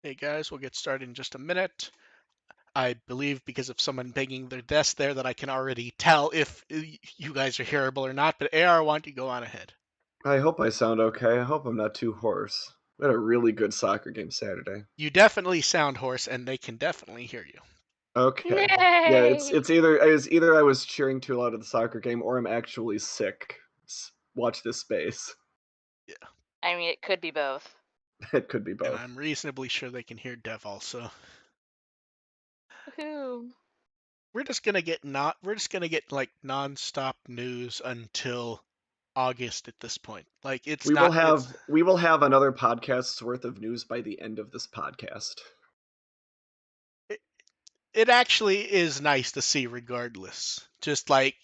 Hey guys, we'll get started in just a minute. I believe because of someone banging their desk there that I can already tell if you guys are hearable or not, but AR, why don't you go on ahead? I hope I sound okay. I hope I'm not too hoarse. We had a really good soccer game Saturday. You definitely sound hoarse and they can definitely hear you. Okay. Yeah, Yay! it's either I was cheering too loud at the soccer game or I'm actually sick. Watch this space. Yeah. I mean, it could be both. It could be And both. I'm reasonably sure they can hear Dev also. Woohoo! We're just gonna get like non-stop news until August at this point. Like We will have another podcast's worth of news by the end of this podcast. it actually is nice to see regardless. Just like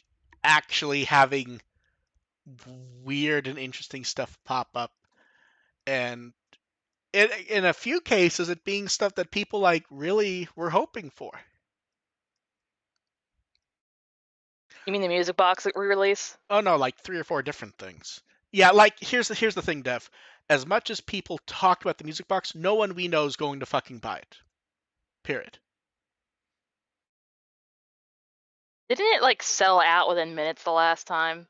actually having weird and interesting stuff pop up, and in a few cases it being stuff that people like really were hoping for. You mean the music box re-release? Oh no, like 3 or 4 different things. Yeah, like here's the thing, Dev. As much as people talked about the music box, no one we know is going to fucking buy it. Period. Didn't it like sell out within minutes the last time?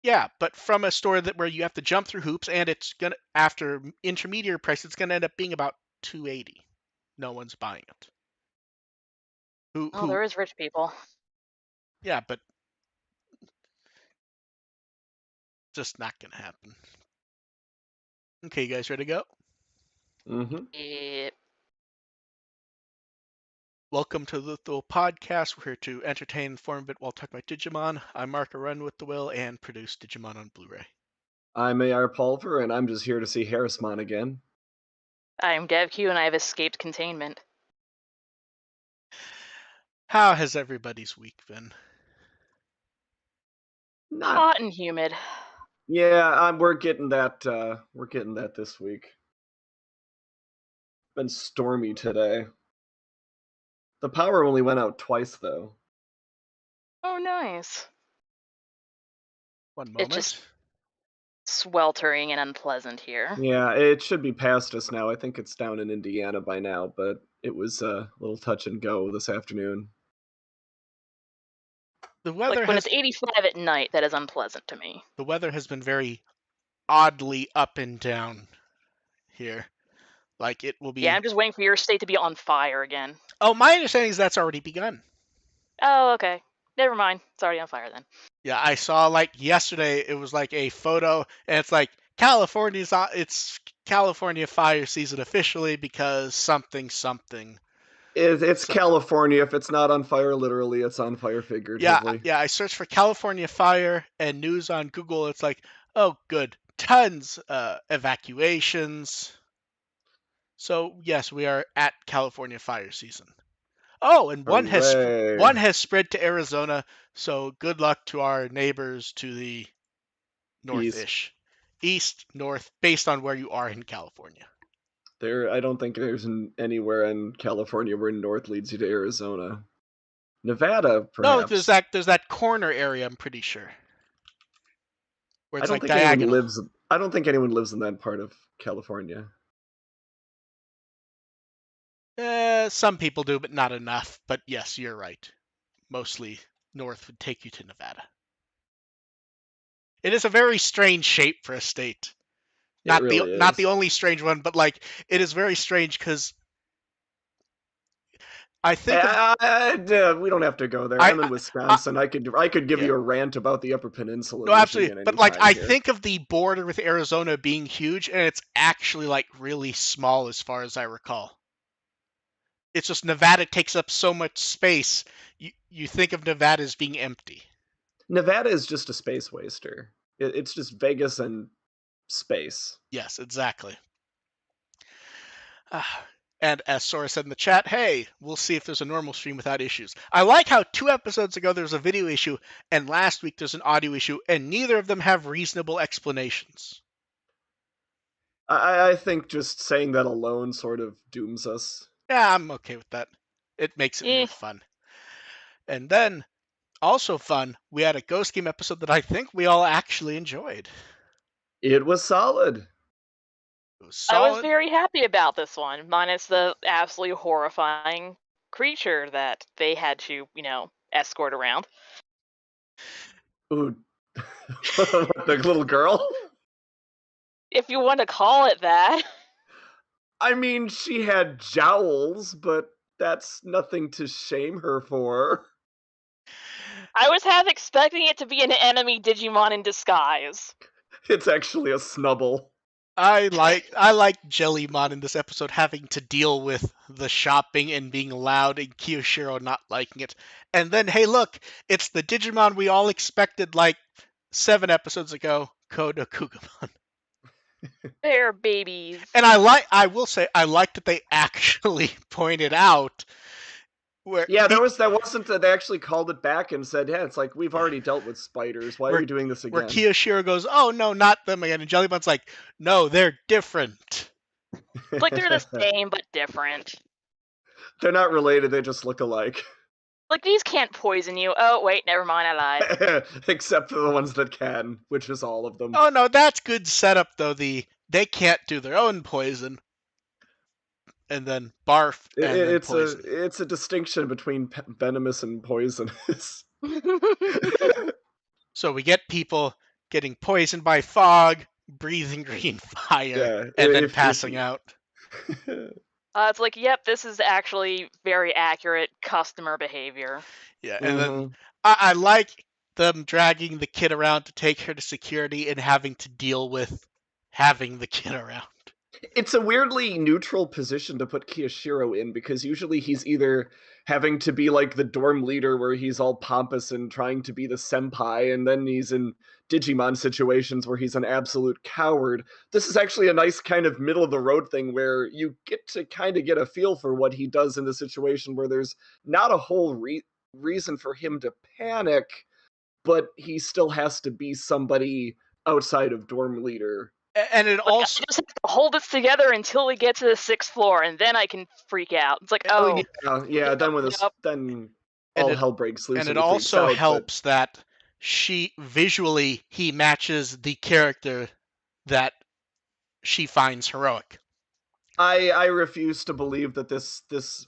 Yeah, but from a store where you have to jump through hoops, and it's gonna, after intermediate price, it's gonna end up being about $280. No one's buying it. Oh, there is rich people. Yeah, but just not gonna happen. Okay, you guys ready to go? Mm-hmm. Yep. Welcome to the podcast. We're here to entertain, inform a bit while talking about Digimon. I'm Mark, a run with the will, and produce Digimon on Blu-ray. I'm AR Pulver, and I'm just here to see Harrismon again. I'm DevQ, and I have escaped containment. How has everybody's week been? Not. Hot and humid. Yeah, we're getting that. We're getting that this week. Been stormy today. The power only went out twice, though. Oh, nice. One It's moment. just sweltering and unpleasant here. Yeah, it should be past us now. I think it's down in Indiana by now, but it was a little touch and go this afternoon. The weather Like when it's 85 at night, that is unpleasant to me. the weather has been very oddly up and down here. Like it will be. Yeah, I'm just waiting for your state to be on fire again. Oh, my understanding is that's already begun. Oh, okay. Never mind. It's already on fire then. Yeah, I saw like yesterday. It was like a photo, and it's like it's California fire season officially because something. It's So, California. If it's not on fire literally, it's on fire figuratively. yeah. I searched for California fire and news on Google. It's like, oh, good, tons evacuations. So yes, we are at California fire season. Oh, and one Hooray. has spread to Arizona. So good luck to our neighbors to the north-ish, east, north, based on where you are in California. I don't think there's anywhere in California where north leads you to Arizona. Nevada, No, perhaps. there's that corner area. I'm pretty sure where I it's don't like think anyone diagonal. lives. I don't think anyone lives in that part of California. Some people do, but not enough. But yes, you're right. Mostly north would take you to Nevada. It is a very strange shape for a state. It really Not the is. only strange one, but like it is very strange because I think of We don't have to go there. I, I'm in I Wisconsin. I could give yeah. you a rant about the Upper Peninsula No, of absolutely. Michigan But like anytime I here. think of the border with Arizona being huge, and it's actually like really small as far as I recall. It's just Nevada takes up so much space. You think of Nevada as being empty. Nevada is just a space waster. It's just Vegas and space. Yes, exactly. And as Sora said in the chat, hey, we'll see if there's a normal stream without issues. I like how 2 episodes ago there was a video issue, and last week there's an audio issue, and neither of them have reasonable explanations. I think just saying that alone sort of dooms us. Yeah, I'm okay with that. It makes it more fun. And then, also fun, we had a Ghost Game episode that I think we all actually enjoyed. It was solid. It was I was solid. very happy about this one, minus the absolutely horrifying creature that they had to, escort around. Ooh, the little girl. If you want to call it that. I mean, she had jowls, but that's nothing to shame her for. I was half expecting it to be an enemy Digimon in disguise. It's actually a snubble. I like Jellymon in this episode having to deal with the shopping and being loud and Kiyoshiro not liking it. And then, hey, look, it's the Digimon we all expected like 7 episodes ago, Kodo Kugamon. They're babies. And I will say, I like that they actually pointed out where Yeah, that wasn't that they actually called it back and said, "Yeah, it's like we've already dealt with spiders. Why are you doing this where again?" Kiyoshiro goes, "Oh no, not them again," and Jellymon's like, "No, they're different." It's like they're the same but different. They're not related, they just look alike. Like, these can't poison you. Oh, wait, never mind, I lied. Except for the ones that can, which is all of them. Oh no, that's good setup though. They can't do their own poison, and then barf, and then poison. It's a distinction between venomous and poisonous. So we get people getting poisoned by fog, breathing green fire, Yeah, and then passing out. It's like, yep, this is actually very accurate customer behavior. Yeah, and then I like them dragging the kid around to take her to security and having to deal with having the kid around. It's a weirdly neutral position to put Kiyoshiro in, because usually he's either having to be like the dorm leader where he's all pompous and trying to be the senpai, and then he's in Digimon situations where he's an absolute coward. This is actually a nice kind of middle of the road thing where you get to kind of get a feel for what he does in the situation where there's not a whole reason for him to panic, but he still has to be somebody outside of dorm leader. And it Like, also I just have to hold this together until we get to the 6th floor, and then I can freak out. It's like, oh, yeah. Then yep. Then all hell breaks loose, and and it he freaks also out. helps that he matches the character that she finds heroic. I refuse to believe that this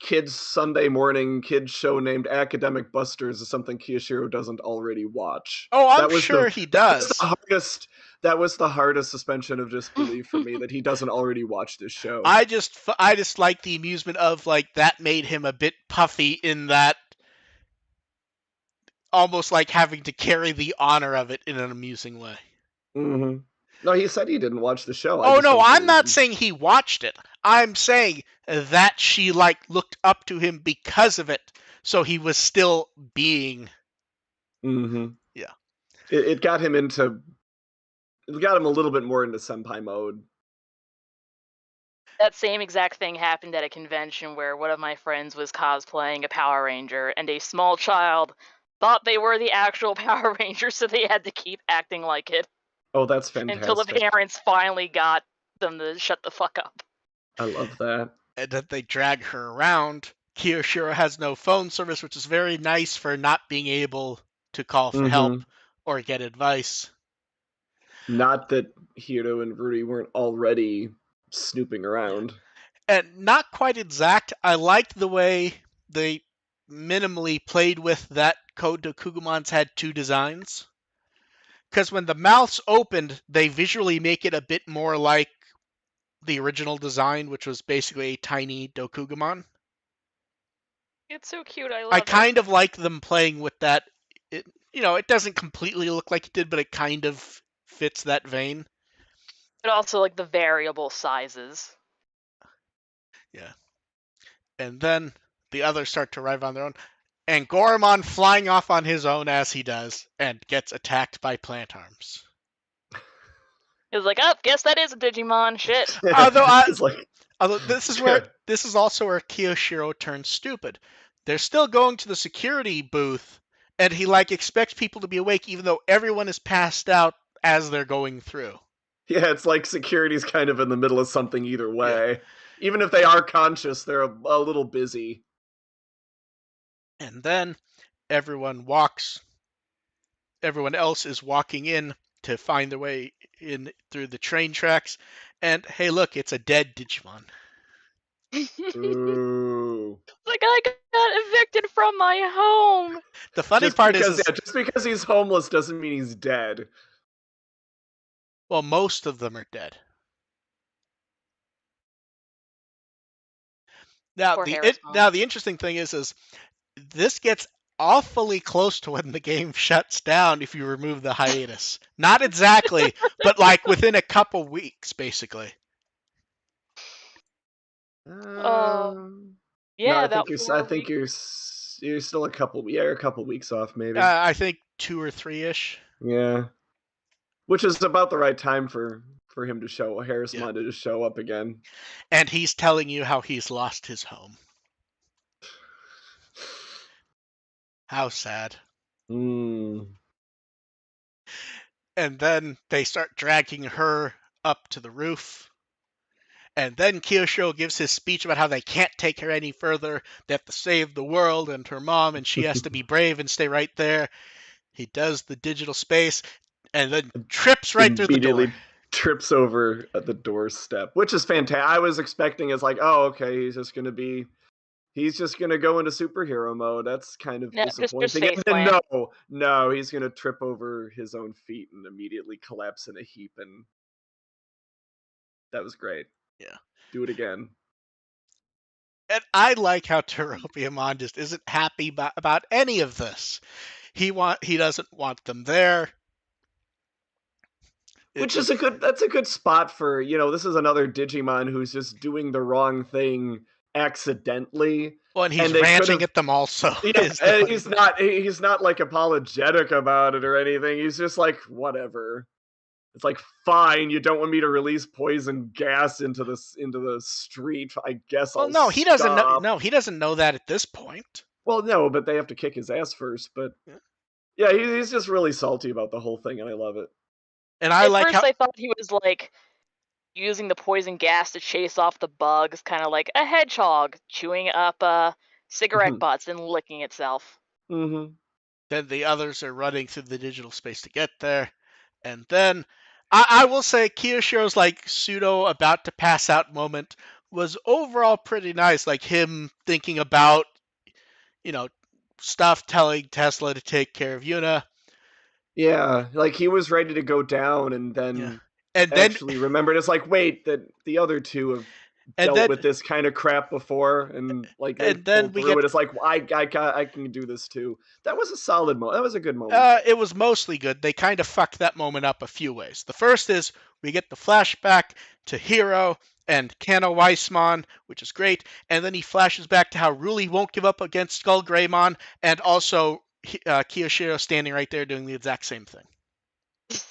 kids Sunday morning kids show named Academic Busters is something Kiyoshiro doesn't already watch. Oh, I'm sure he does. That was the hardest suspension of disbelief for me, that he doesn't already watch this show. I just like the amusement of like that made him a bit puffy in that, almost like having to carry the honor of it in an amusing way. Mm-hmm. No, he said he didn't watch the show. Oh no, I'm not saying he watched it. I'm saying that she like looked up to him because of it, so he was still being. Mm-hmm. Yeah. It got him into. It got him a little bit more into senpai mode. That same exact thing happened at a convention where one of my friends was cosplaying a Power Ranger, and a small child thought they were the actual Power Ranger, so they had to keep acting like it. Oh, that's fantastic. Until the parents finally got them to shut the fuck up. I love that. And that they drag her around. Kiyoshiro has no phone service, which is very nice for not being able to call for help or get advice. Not that Hiro and Rudy weren't already snooping around. And not quite exact. I liked the way they minimally played with that Code to Kugumon's had 2 designs. Because when the mouths opened, they visually make it a bit more like the original design, which was basically a tiny Dokugumon. It's so cute. I love I it. kind of like them playing with that. It doesn't completely look like it did, but it kind of fits that vein. But also like the variable sizes. Yeah. And then the others start to arrive on their own. And Goromon flying off on his own as he does, and gets attacked by plant arms. It was like, oh, guess that is a Digimon. Shit. Although this is also where Kiyoshiro turns stupid. They're still going to the security booth, and he expects people to be awake, even though everyone is passed out as they're going through. Yeah, it's like security's kind of in the middle of something either way. Yeah. Even if they are conscious, they're a little busy. And then everyone else is walking in to find their way in through the train tracks, And hey, look, it's a dead Digimon. Ooh. Like, I got evicted from my home. The funny part is Just because he's homeless doesn't mean he's dead. well, most of them are dead. Now Poor Harris the interesting thing is this gets awfully close to when the game shuts down if you remove the hiatus. Not exactly, but like within a couple weeks, basically. No, Yeah, about I 4 think weeks. you're still a couple weeks off, maybe. I think 2 or 3-ish. Yeah, which is about the right time for him to Yeah. to just show up again. And he's telling you how he's lost his home. How sad. Mm. And then they start dragging her up to the roof. And then Kyoshiro gives his speech about how they can't take her any further. They have to save the world and her mom, and she has to be brave and stay right there. He does the digital space and then trips right through the door. Immediately trips over at the doorstep, which is fantastic. I was expecting it's like, oh, okay, he's just gonna go into superhero mode. That's kind of No, just disappointing. face And plant. then no, he's gonna trip over his own feet and immediately collapse in a heap. And that was great. Yeah. Do it again. And I like how Teropiamon just isn't happy about any of this. He doesn't want them there. Which is that's a good spot for, this is another Digimon who's just doing the wrong thing accidentally. Well, and he's And they could ranting have at them also. Yeah, and he's not like apologetic about it or anything. He's just like, whatever. It's like, fine, you don't want me to release poison gas into the street. I guess Well, I'll no, he doesn't know. stop. No, he doesn't know that at this point. Well, no, but they have to kick his ass first. But yeah, he's just really salty about the whole thing, and I love it. And I At like first, how I thought he was like using the poison gas to chase off the bugs, kind of like a hedgehog chewing up cigarette butts and licking itself. Mm-hmm. then the others are running through the digital space to get there. And then I will say Kiyoshiro's like pseudo about to pass out moment was overall pretty nice. Like him thinking about, you know, stuff, telling Tesla to take care of Yuna. Yeah, like he was ready to go down, and Yeah. then And then actually remembered it's like, wait, that the other two have and dealt then with this kind of crap before, and like they and then pulled we through get it. It's like, well, I can do this too. That was a solid moment. That was a good moment. it was mostly good. They kind of fucked that moment up a few ways. The first is we get the flashback to Hiro and Kano Weissmon, which is great, and then he flashes back to how Ruli won't give up against Skull Greymon, and also Kiyoshiro standing right there doing the exact same thing.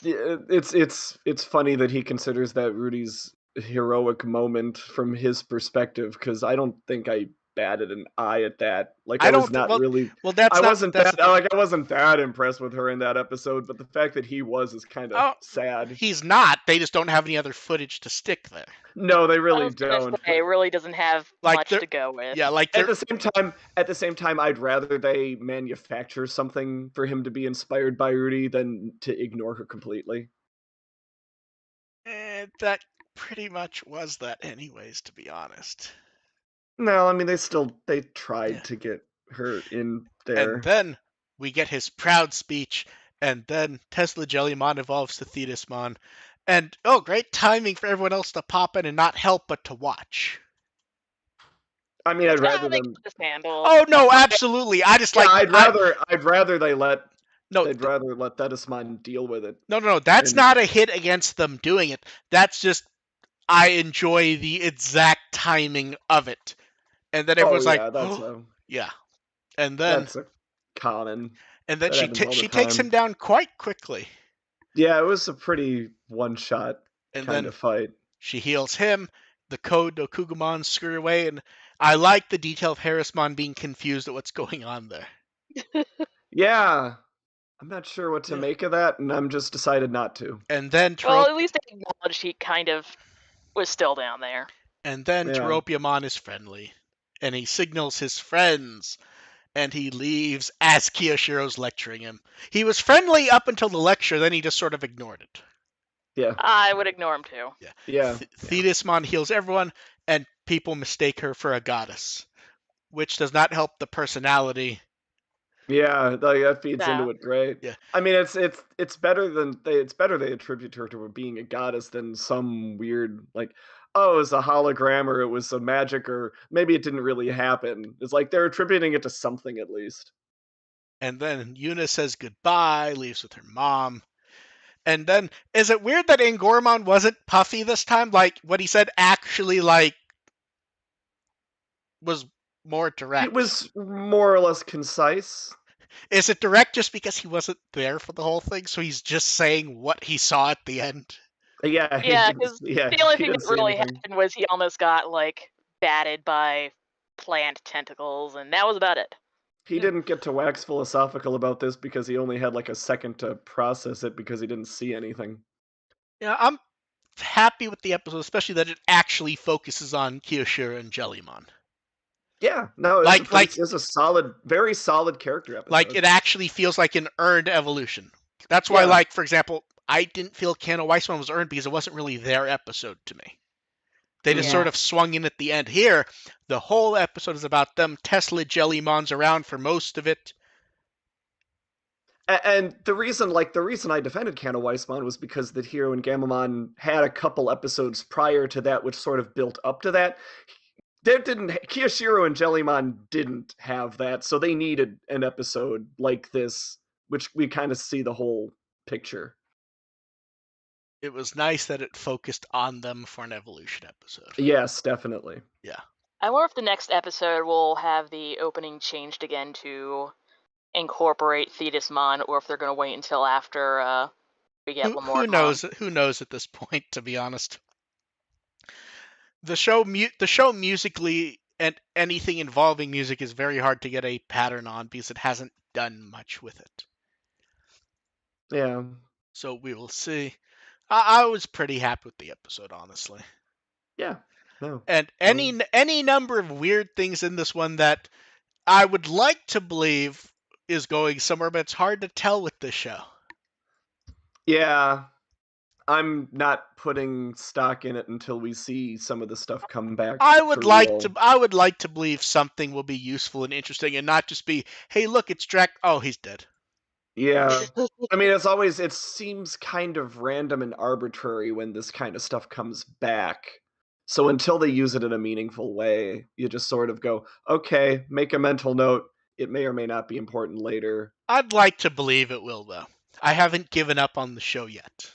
Yeah, it's funny that he considers that Rudy's heroic moment from his perspective, because I don't think I batted an eye at that. Like I I was don't think. not really. Well, that's I not. wasn't That's that like I wasn't that impressed with her in that episode, but the fact that he is kind of oh, sad. he's not. They just don't have any other footage to stick there. No, they I really was gonna don't. say, it really doesn't have Like much they're to go with. yeah, like At they're the same time, I'd rather they manufacture something for him to be inspired by Rudy than to ignore her completely. that pretty much was that, anyways. To be honest. No, I mean they Yeah. tried to get her in And there. then we get his proud speech, and then Tesla Jellymon evolves to Thetismon. And oh, great timing for everyone else to pop in and not help but to watch. I mean, I'd Yeah, rather they them. got this handled. Oh no, absolutely. I just Yeah, like I'd rather no they'd rather let Thetismon deal with it. no. That's And not a hit against them doing it. That's just I enjoy the exact timing of it. And then oh everyone's like, yeah, oh yeah. And then that's a common. That she happens all the she takes him time. down quite quickly. Yeah, it was a pretty one shot And kind then of fight. she heals him. The code Dokugumon scurry away, and I like the detail of Harrismon being confused at what's going on there. Yeah, I'm not sure what to Yeah. make of that, and I'm just decided not to. And then Well, at least they acknowledged he kind of was still down there. Yeah. Teropiamon is friendly, and he signals his friends, and he leaves as Kiyoshiro's lecturing him. He was friendly up until the lecture, then he just sort of ignored it. Yeah. I would ignore him too. Yeah. Thetismon heals everyone, and people mistake her for a goddess, which does not help the personality. Yeah, that feeds into No. it great. Yeah. I mean, it's better than it's better they attribute her to being a goddess than some weird like, oh, it was a hologram or it was a magic or maybe it didn't really happen. It's like they're attributing it to something at least. And then Yuna says goodbye, leaves with her mom. And then, is it weird that Angormon wasn't puffy this time? Like, what he said actually, like, was more It direct. was more or less concise. Is it direct just because he wasn't there for the whole thing, so he's just saying what he saw at the end? Yeah, Yeah, because the only he thing didn't that say really anything. happened was he almost got like batted by plant tentacles, and that was about it. He didn't get to wax philosophical about this because he only had like a second to process it because he didn't see anything. Yeah, I'm happy with the episode, especially that it actually focuses on Kiyoshiro and Jellymon. Yeah, no, Like, it's a solid, very solid character like episode. it actually feels like an earned evolution. That's why, Yeah. like, for example, I didn't feel Kano Weissman was earned because it wasn't really their episode to me. They just sort Yeah. of swung in at the end. Here, the whole episode is about them Tesla Jellymons around for most of it. And the reason I defended Kano Weissman was because that Hero and Gamamon had a couple episodes prior to that, which sort of built up to that. There didn't Kiyoshiro and Jellymon didn't have that, so they needed an episode like this, which we kind of see the whole picture. It was nice that it focused on them for an evolution episode. Yes, definitely. Yeah. I wonder if the next episode will have the opening changed again to incorporate Thetismon, or if they're going to wait until after we get Who Lamortmon. knows? Who knows at this point? To be honest, the show musically and anything involving music is very hard to get a pattern on because it hasn't done much with it. Yeah. So we will see. I was pretty happy with the episode, honestly. Yeah. No. And any number of weird things in this one that I would like to believe is going somewhere, but it's hard to tell with this show. Yeah. I'm not putting stock in it until we see some of the stuff come back. I would for like real. to. I would like to believe something will be useful and interesting, and not just be, "Hey, look, it's Drac. Oh, he's dead." Yeah. I mean, it seems kind of random and arbitrary when this kind of stuff comes back. So until they use it in a meaningful way, you just sort of go, okay, make a mental note. It may or may not be important later. I'd like to believe it will, though. I haven't given up on the show yet.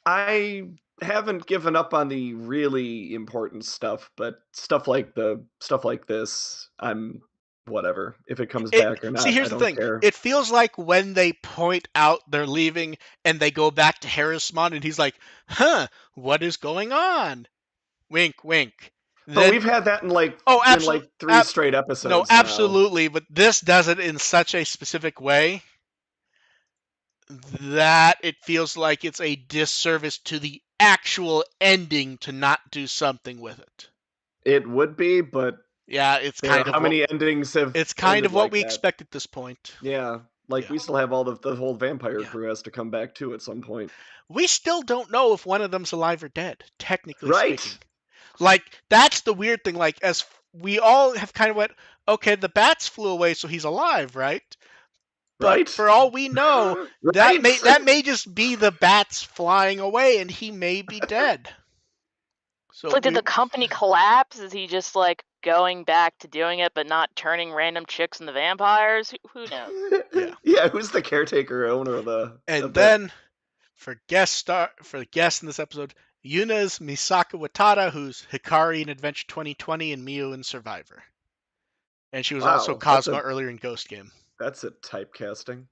I haven't given up on the really important stuff, but stuff like this, I'm whatever. If it comes back or not, See, here's I the don't thing. care. It feels like when they point out they're leaving and they go back to Harrismon, and he's like, "Huh, what is going on?" Wink, wink. But we've had that in like absolutely, 3 straight episodes. No, now. absolutely. But this does it in such a specific way that it feels like it's a disservice to the actual ending to not do something with it. It would be, but yeah, it's kind of how many endings have. It's kind of what like we that? expect at this point. Yeah, like we still have all the whole vampire crew has to come back too at some point. We still don't know if one of them's alive or dead, technically Right. speaking. Like, that's the weird thing. Like, as we all have kind of went, okay, the bats flew away, so he's alive, right? But right. For all we know, right. that may just be the bats flying away, and he may be dead. So it's like, did the company collapse? Is he just like going back to doing it, but not turning random chicks into vampires? Who knows? Yeah, who's the caretaker owner of the? And then, for guest in this episode, Yuna's Misaka Watada, who's Hikari in Adventure 2020 and Miu in Survivor. And she was also Cosmo earlier in Ghost Game. That's a typecasting.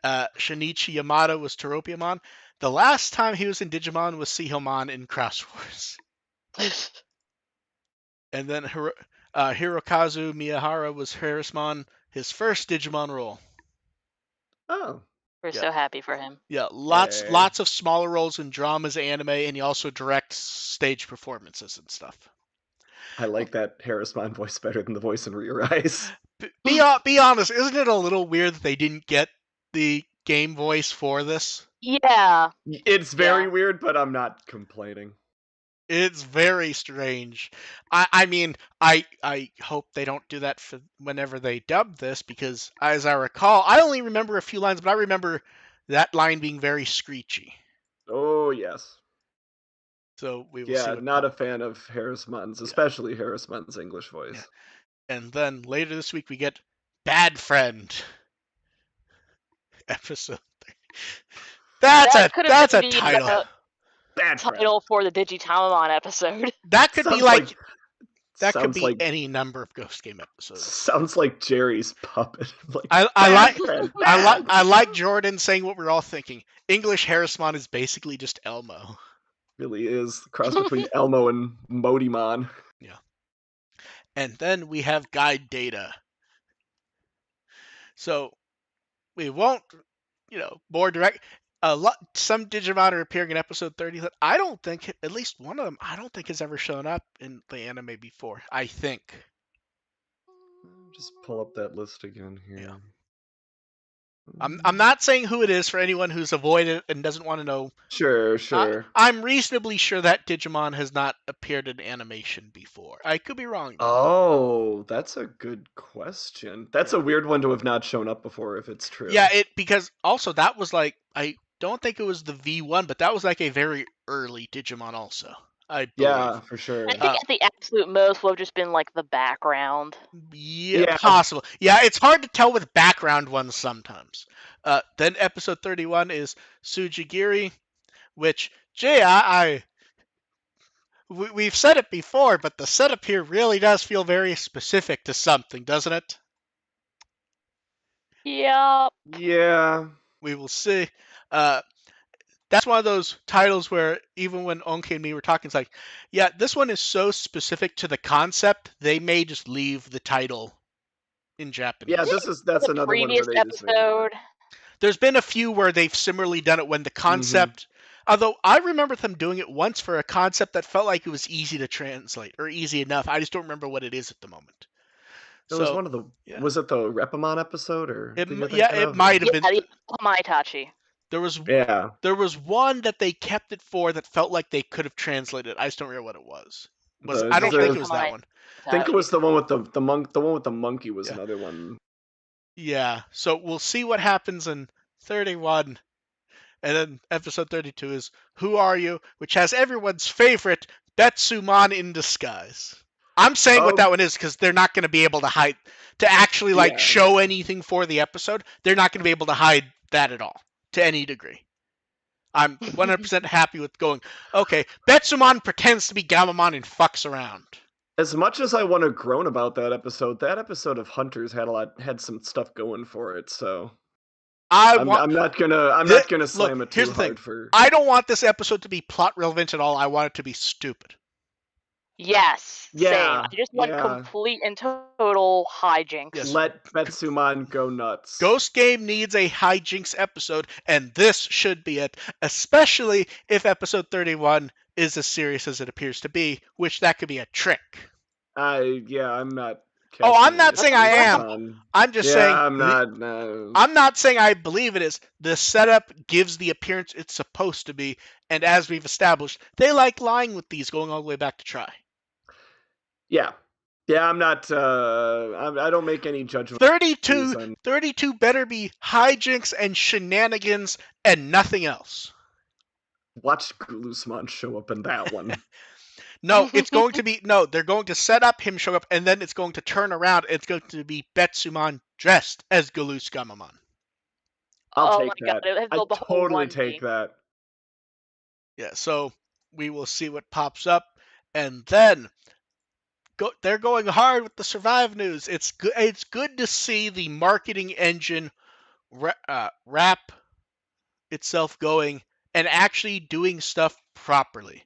Shinichi Yamada was Teropiamon. The last time he was in Digimon was Sihomon in Cross Wars. And then Hirokazu Miyahara was Harrismon, his first Digimon role. Oh. We're so happy for him. Yeah, lots of smaller roles in dramas, anime, and he also directs stage performances and stuff. I like that Harrismon voice better than the voice in Rear Eyes. Be honest, isn't it a little weird that they didn't get the game voice for this. Yeah. It's very Yeah. weird, but I'm not complaining. It's very strange. I mean, I hope they don't do that for whenever they dub this, because as I recall, I only remember a few lines, but I remember that line being very screechy. Oh, yes. So we will see Yeah, what not a fan of Harrisman's, Yeah. especially Harrisman's English Yeah. voice. And then later this week we get Bad Friend episode 30. That could have That's been a the title. Bad friend. title for the Digitamon episode. That could be Sounds like that could sounds be like any number of Ghost Game episodes. sounds like Jerry's puppet. Like I bad like friend, bad. I like Jordan saying what we're all thinking. English Harrismon is basically just Elmo. Really is the cross between Elmo and Modimon. Yeah. And then we have guide data. So we won't, more direct. Some Digimon are appearing in episode 30 that I don't think, at least one of them, I don't think has ever shown up in the anime before. I think. Just pull up that list again here. Yeah. I'm not saying who it is for anyone who's avoided and doesn't want to know. Sure. I'm reasonably sure that Digimon has not appeared in animation before. I could be wrong though. Oh, that's a good question. That's a weird one to have not shown up before, if it's true. Yeah, because also that was like, I don't think it was the V1, but that was like a very early Digimon also, I believe. Yeah, for sure. I think at the absolute most would have just been like the background. Yeah, possible. Yeah, it's hard to tell with background ones sometimes. Then episode 31 is Sujigiri, which, we've said it before, but the setup here really does feel very specific to something, doesn't it? Yep. Yeah. We will see. That's one of those titles where even when Onke and me were talking, it's like, yeah, this one is so specific to the concept, they may just leave the title in Japanese. Yeah, that's another one where Previous they just maybe episode. There's been a few where they've similarly done it when the concept, although I remember them doing it once for a concept that felt like it was easy to translate or easy enough. I just don't remember what it is at the moment. It was one of the. Yeah. Was it the Repamon episode or? It might have been. Yeah, the Maitachi. There was one that they kept it for that felt like they could have translated. I just don't remember what it was. I don't think it was that one. I think it was the one with the monk. The one with the monkey was another one. Yeah. So we'll see what happens in 31. And then episode 32 is Who Are You? Which has everyone's favorite Betsumon in disguise. I'm saying what that one is because they're not going to be able to hide, to actually show anything for the episode. They're not going to be able to hide that at all to any degree. I'm 100% happy with going, okay, Betsumon pretends to be Gamamon and fucks around. As much as I want to groan about that episode of Hunters had some stuff going for it. So I'm not gonna slam it too hard for. I don't want this episode to be plot relevant at all. I want it to be stupid. Yes. Yeah. Same. I just want complete and total hijinks. Yes. Let Betsumon go nuts. Ghost Game needs a hijinks episode, and this should be it. Especially if episode 31 is as serious as it appears to be, which that could be a trick. I'm not. I'm not saying I am. I'm just saying. I'm not. No. I'm not saying I believe it is. The setup gives the appearance it's supposed to be, and as we've established, they like lying with these, going all the way back to try. Yeah, I'm not. I don't make any judgment. 32 better be hijinks and shenanigans and nothing else. Watch Gulusmon show up in that one. No, it's going to be they're going to set up him show up, and then it's going to turn around. It's going to be Betsumon dressed as Galus Gamamon. I'll take that. I totally take that. Yeah, so we will see what pops up, and then they're going hard with the Survive news. It's good to see the marketing engine wrap itself going and actually doing stuff properly.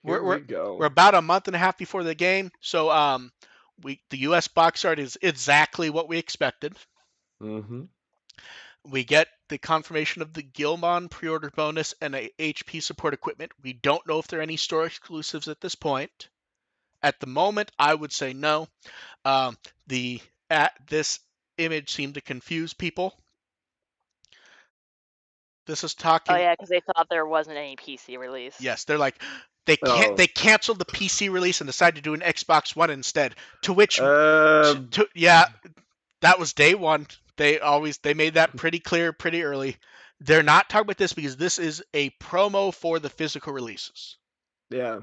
We're about a month and a half before the game, so the U.S. box art is exactly what we expected. Mm-hmm. We get the confirmation of the Gilmon pre-order bonus and a HP support equipment. We don't know if there are any store exclusives at this point. At the moment, I would say no. This image seemed to confuse people. This is Oh talking. yeah, because they thought there wasn't any PC release. Yes, they're like Oh. they canceled the PC release and decided to do an Xbox One instead. To which Uh, yeah, that was day one. They made that pretty clear pretty early. They're not talking about this because this is a promo for the physical releases. yeah.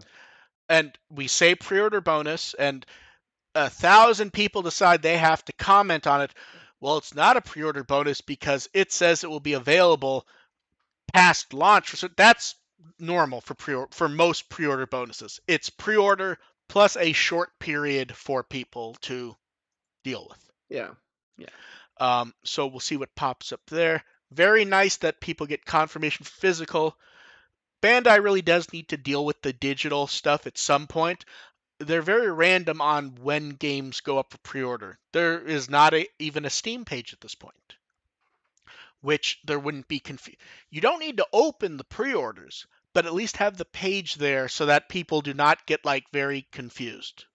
And we say pre-order bonus, and 1,000 people decide they have to comment on it. Well, it's not a pre-order bonus because it says it will be available past launch. So that's normal for most pre-order bonuses. It's pre-order plus a short period for people to deal with. Yeah. Yeah. So we'll see what pops up there. Very nice that people get confirmation for physical. Bandai really does need to deal with the digital stuff at some point. They're very random on when games go up for pre-order. There is not even a Steam page at this point, which there wouldn't be You don't need to open the pre-orders, but at least have the page there so that people do not get like very confused.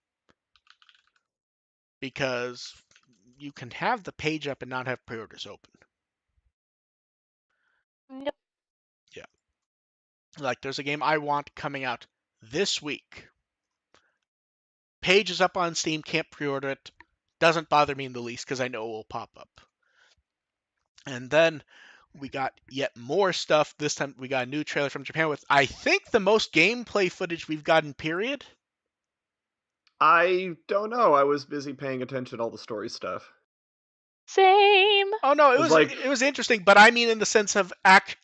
Because you can have the page up and not have pre-orders open. Yep. Yeah. Like there's a game I want coming out this week. Page is up on Steam, can't pre-order it. Doesn't bother me in the least because I know it will pop up. And then we got yet more stuff. This time we got a new trailer from Japan with, I think, the most gameplay footage we've gotten, period. I don't know. I was busy paying attention to all the story stuff. Same. Oh no, It was like, it was interesting, but I mean in the sense of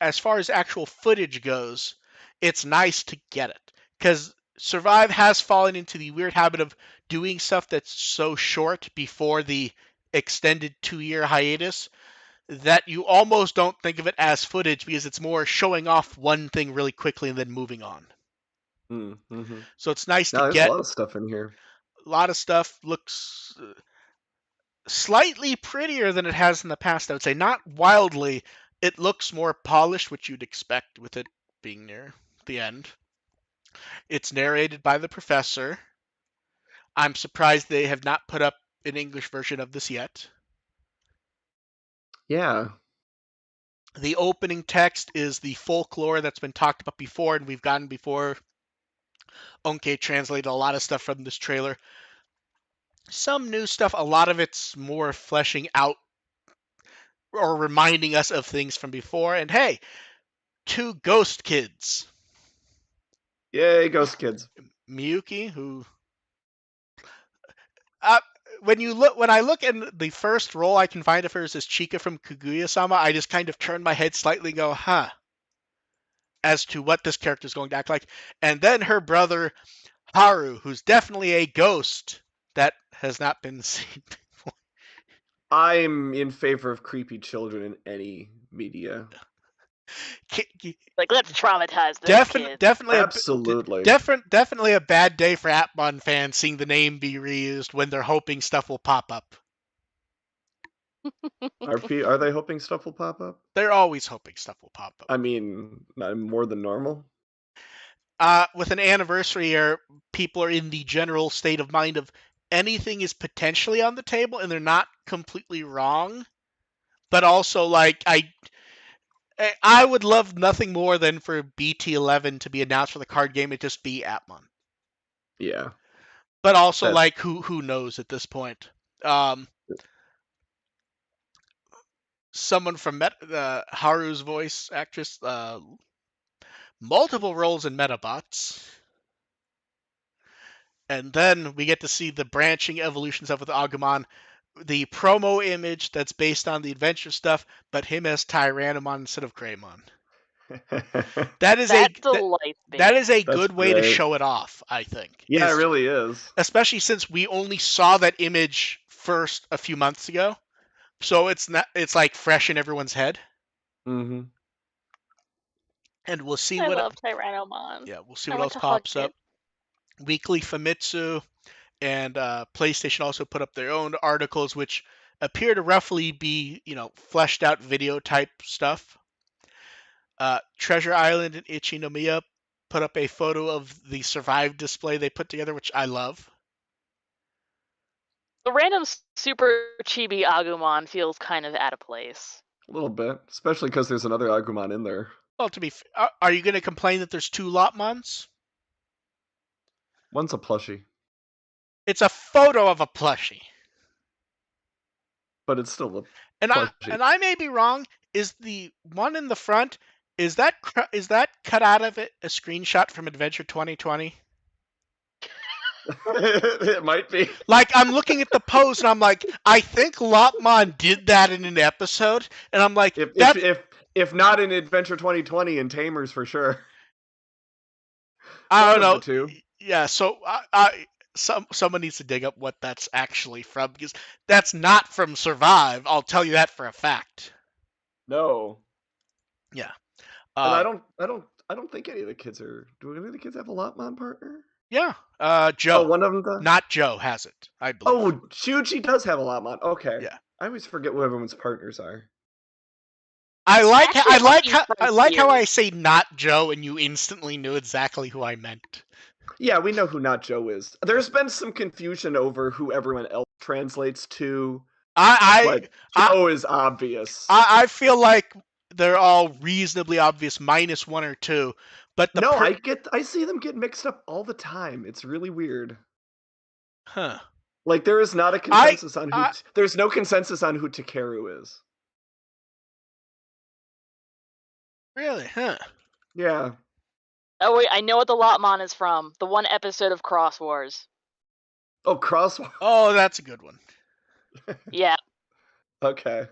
as far as actual footage goes, it's nice to get it because Survive has fallen into the weird habit of doing stuff that's so short before the extended 2-year hiatus that you almost don't think of it as footage because it's more showing off one thing really quickly and then moving on. mm-hmm. So it's nice to No, there's a get lot of stuff in here. a lot of stuff. Looks slightly prettier than it has in the past, I would say. Not wildly. It looks more polished, which you'd expect with it being near the end. It's narrated by the professor. I'm surprised they have not put up an English version of this yet. Yeah. The opening text is the folklore that's been talked about before, and we've gotten before. Onke translated a lot of stuff from this trailer. Some new stuff, a lot of it's more fleshing out or reminding us of things from before. And hey, 2 ghost kids. Yay, Ghost Kids. Miyuki, who uh, when I look in the first role I can find of her is this Chika from Kaguya-sama, I just kind of turn my head slightly and go, huh, as to what this character is going to act like. And then her brother Haru, who's definitely a ghost that has not been seen. I'm in favor of creepy children in any media. Like, let's traumatize this kid. Absolutely. Definitely a bad day for Atmon fans seeing the name be reused when they're hoping stuff will pop up. Are they hoping stuff will pop up? They're always hoping stuff will pop up. I mean, more than normal. With an anniversary year, people are in the general state of mind of anything is potentially on the table, and they're not completely wrong. But also, like I would love nothing more than for BT11 to be announced for the card game and just be Atmon. Yeah. But also, like, who knows at this point? Someone from Haru's voice actress, multiple roles in Metabots. And then we get to see the branching evolution stuff with Agumon. The promo image that's based on the adventure stuff, but him as Tyrannomon instead of Greymon. That is a good way to show it off, I think. Yeah, it really is. Especially since we only saw that image first a few months ago. So it's like fresh in everyone's head. Mm-hmm. And we'll see I love Tyrannomon. Yeah, we'll see what else pops up. Weekly Famitsu and PlayStation also put up their own articles, which appear to roughly be, fleshed out video type stuff. Treasure Island and Ichinomiya put up a photo of the Survive display they put together, which I love. The random super chibi Agumon feels kind of out of place. A little bit, especially because there's another Agumon in there. Well, to be, are you going to complain that there's 2 Lopmons? One's a plushie, It's a photo of a plushie. but it's still a And plushie. I may be wrong. Is the one in the front, is that cut out of it a screenshot from Adventure 2020? It might be. Like, I'm looking at the pose and I'm like, I think Lopmon did that in an episode, and I'm like, If not in Adventure 2020, in Tamers for sure. I One don't of know. the two. Yeah, so someone needs to dig up what that's actually from, because that's not from Survive. I'll tell you that for a fact. No. Yeah. And I don't think any of the kids are. Do any of the kids have a Lopmon partner? Yeah. Joe. Oh, one of them does. Not Joe has it, I believe. Oh, Shuji does have a Lopmon. Okay. Yeah. I always forget what everyone's partners are. I like Actually, how I say not Joe and you instantly knew exactly who I meant. Yeah, we know who Not Joe is. There's been some confusion over who everyone else translates to, but Joe is obvious. I feel like they're all reasonably obvious, minus 1 or 2. But no, I see them get mixed up all the time. It's really weird. Huh. Like there is not a consensus on who. There's no consensus on who Takeru is. Really? Huh. Yeah. Oh wait, I know what the Lopmon is from. The one episode of Cross Wars. Oh, Cross Wars. Oh, that's a good one. Yeah. Okay.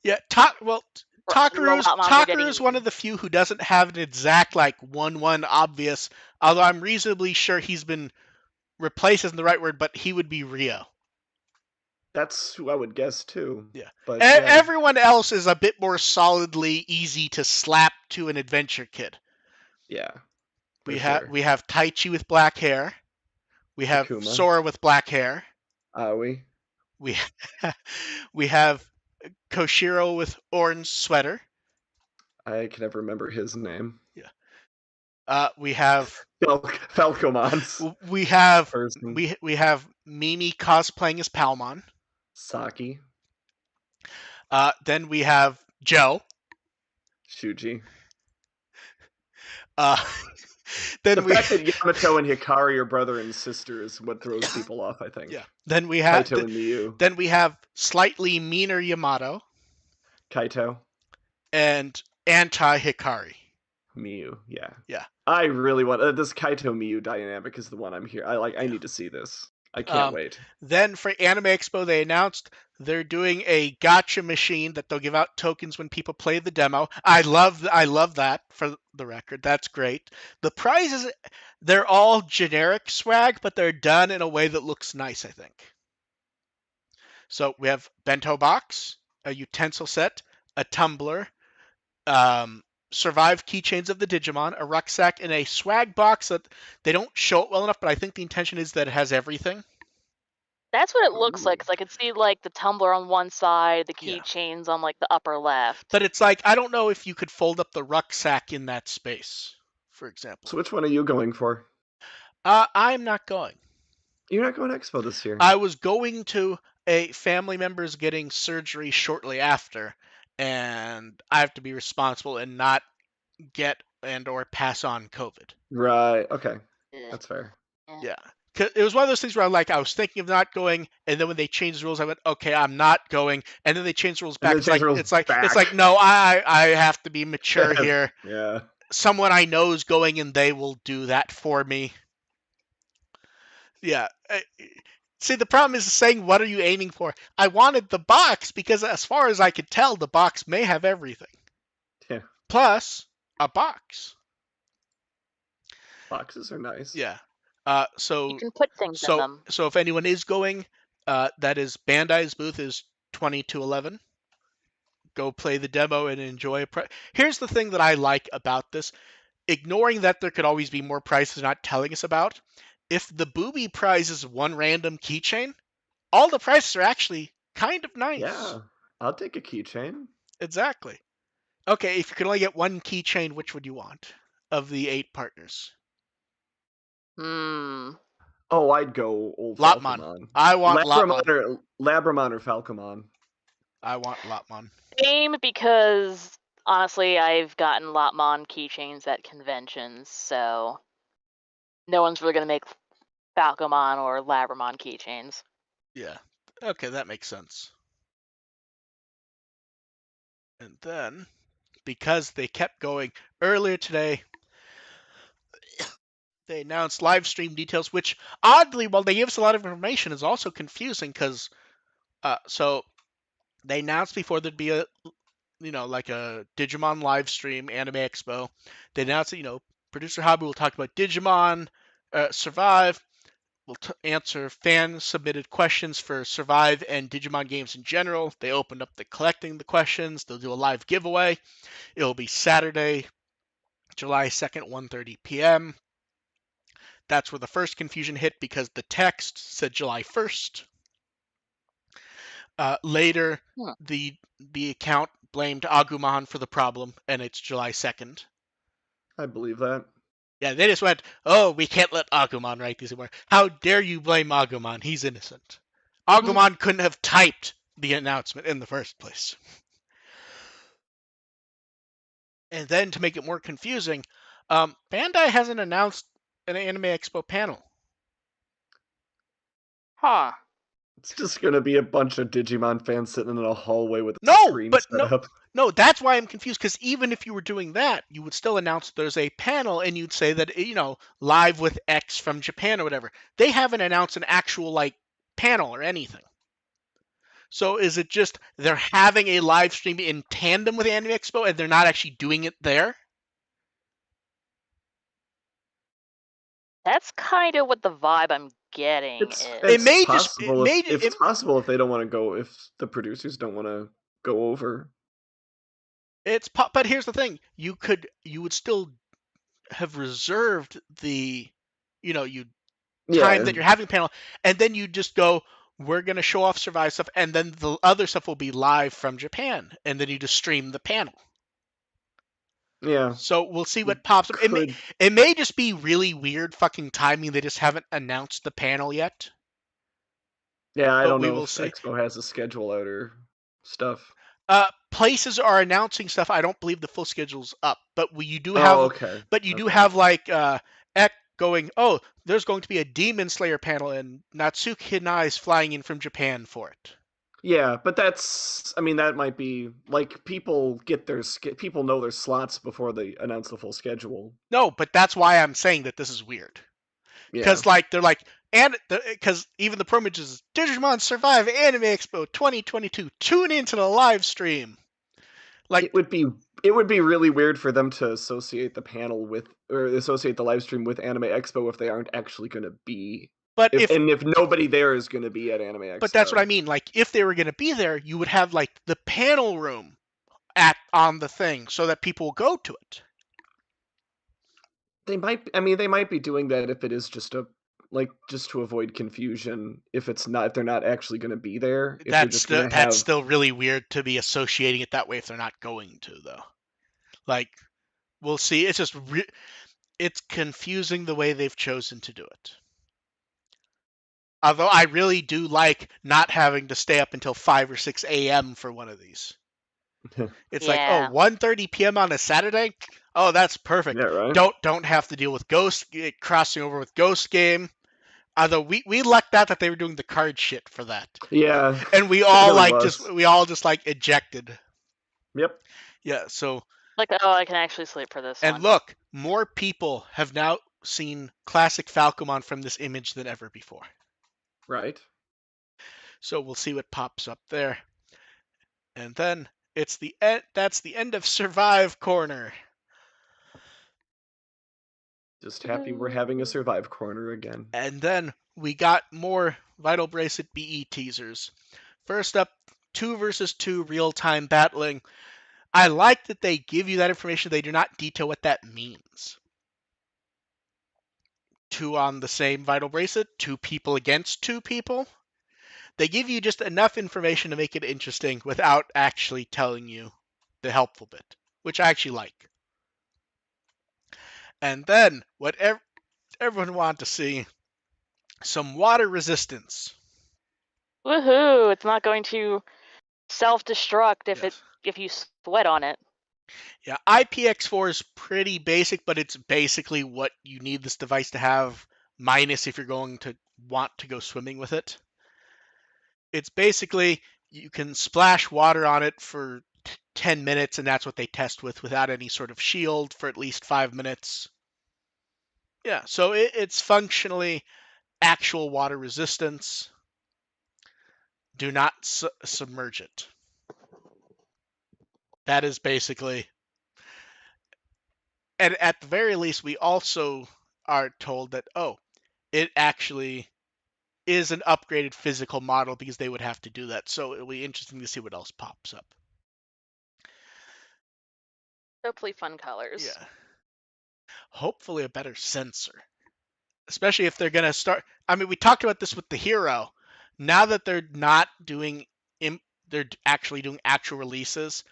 Yeah, Takeru's one of the few who doesn't have an exact, like, 1-1 obvious, although I'm reasonably sure he's been replaced isn't the right word, but he would be Rio. That's who I would guess too. Yeah. But everyone else is a bit more solidly easy to slap to an adventure kid. Yeah. We have Taichi with black hair. We have Akuma. Sora with black hair. Aoi. We have Koshiro with orange sweater. I can never remember his name. Yeah. We have Falcomons. We have Mimi cosplaying as Palmon. Saki. Then we have Joe. Shuji. Then the fact that Yamato and Hikari are brother and sister is what throws people off, I think. Yeah. Then we have Kaito and Miyu. Then we have slightly meaner Yamato. Kaito. And anti-Hikari. Miyu, yeah. Yeah. I really want this Kaito Miyu dynamic is the one I'm here. I need to see this. I can't wait. Then for Anime Expo, they announced they're doing a gacha machine that they'll give out tokens when people play the demo. I love that, for the record. That's great. The prizes, they're all generic swag, but they're done in a way that looks nice, I think. So we have bento box, a utensil set, a tumbler, Survive keychains of the Digimon, a rucksack, and a swag box that they don't show it well enough, but I think the intention is that it has everything. That's what it looks like, because I could see like the tumbler on one side, the keychains on like the upper left. But it's like, I don't know if you could fold up the rucksack in that space, for example. So which one are you going for? I'm not going. You're not going to Expo this year? I was going to a family member's getting surgery shortly after, and I have to be responsible and not get and or pass on COVID. Right. Okay. That's fair. Yeah. It was one of those things where I was thinking of not going, and then when they changed the rules, I went, okay, I'm not going, and then they changed the rules back. It's like no, I have to be mature here. Yeah. Someone I know is going, and they will do that for me. Yeah. See, the problem is saying, what are you aiming for? I wanted the box because, as far as I could tell, the box may have everything. Yeah. Plus, a box. Boxes are nice. Yeah. So you can put things in them. So if anyone is going, that is Bandai's booth is 2211. Go play the demo and enjoy. Here's the thing that I like about this. Ignoring that there could always be more prizes not telling us about, if the booby prize is one random keychain, all the prizes are actually kind of nice. Yeah, I'll take a keychain. Exactly. Okay, if you could only get one keychain, which would you want of the 8 partners? Oh, I'd go old Lopmon. Falcomon. I want Labramon or Falcomon. I want Lotmon. Same, because honestly, I've gotten Lotmon keychains at conventions, so no one's really gonna make Falcomon or Labramon keychains. Yeah. Okay, that makes sense. And then, because they kept going earlier today, they announced live stream details, which oddly, while they give us a lot of information, is also confusing because so they announced before there'd be a like a Digimon live stream, Anime Expo. They announced that producer Hobby will talk about Digimon Survive. We'll answer fan submitted questions for Survive and Digimon games in general. They opened up the collecting the questions. They'll do a live giveaway. It'll be Saturday, July 2nd, 1:30 p.m. That's where the first confusion hit because the text said July 1st. Later, Hmm. the account blamed Agumon for the problem, and it's July 2nd. I believe that. Yeah, they just went, oh, we can't let Agumon write these anymore. How dare you blame Agumon? He's innocent. Agumon couldn't have typed the announcement in the first place. And then to make it more confusing, Bandai hasn't announced an Anime Expo panel. Huh. It's just gonna be a bunch of Digimon fans sitting in a hallway with a No, screen but set up. no, that's why I'm confused. Because even if you were doing that, you would still announce there's a panel, and you'd say that live with X from Japan or whatever. They haven't announced an actual panel or anything. So is it just they're having a live stream in tandem with Anime Expo, and they're not actually doing it there? That's kind of what the vibe I'm getting It's is. It may just possible if it's possible if they don't want to go, if the producers don't want to go over. but here's the thing: you would still have reserved the you time Yeah, that you're having a panel, and then you just go, we're going to show off Survive stuff, and then the other stuff will be live from Japan, and then you just stream the panel. yeah. So we'll see You what pops up. could. It may just be really weird fucking timing. They just haven't announced the panel yet, Yeah, I but don't we know will if see. Expo has a schedule out or stuff. Places are announcing stuff. I don't believe the full schedule's up, but you do Oh, have, okay. Okay. Ek going. Oh, there's going to be a Demon Slayer panel, and Natsuki Hinai is flying in from Japan for it. Yeah, but I mean, that might be like people get people know their slots before they announce the full schedule. No, but that's why I'm saying that this is weird. Yeah. Because they're and because even the promo is Digimon Survive Anime Expo 2022. Tune into the live stream. It would be really weird for them to associate the panel with, or associate the live stream with Anime Expo if they aren't actually going to be. But If nobody there is going to be at Anime Expo. But that's what I mean. If they were going to be there, you would have the panel room on the thing so that people go to it. They might. I mean, they might be doing that if it is just just to avoid confusion. If they're not actually going to be there. If they're just going to have. That's still really weird to be associating it that way if they're not going to, though. We'll see. It's just it's confusing the way they've chosen to do it. Although I really do like not having to stay up until 5 or 6 a.m. for one of these. It's Yeah. 1:30 p.m. on a Saturday. Oh, that's perfect. Yeah, right. Don't have to deal with crossing over with Ghost Game. Although we lucked out that they were doing the card shit for that. Yeah. And we all really just ejected. Yep. Yeah, so Oh, I can actually sleep for this and one. look, more people have now seen classic Falcomon from this image than ever before. Right. So we'll see what pops up there. And then it's the end. That's the end of Survive Corner. Just happy we're having a Survive Corner again. And then we got more Vital Bracelet BE teasers. First up, 2 versus 2 real-time battling. I like that they give you that information. They do not detail what that means. 2 on the same Vital Bracelet, 2 people against 2 people. They give you just enough information to make it interesting without actually telling you the helpful bit, which I actually like. And then, what everyone wanted to see, some water resistance. Woohoo! It's not going to self-destruct Yes. if you sweat on it. Yeah, IPX4 is pretty basic, but it's basically what you need this device to have, minus if you're going to want to go swimming with it. It's basically you can splash water on it for 10 minutes, and that's what they test with without any sort of shield for at least 5 minutes. Yeah, so it's functionally actual water resistance. Do not submerge it. That is basically, and at the very least, we also are told that, oh, it actually is an upgraded physical model because they would have to do that. So it'll be interesting to see what else pops up. Hopefully fun colors. Yeah. Hopefully a better sensor. Especially if they're going to start. I mean, we talked about this with the Hero. Now that they're not doing, they're actually doing actual releases,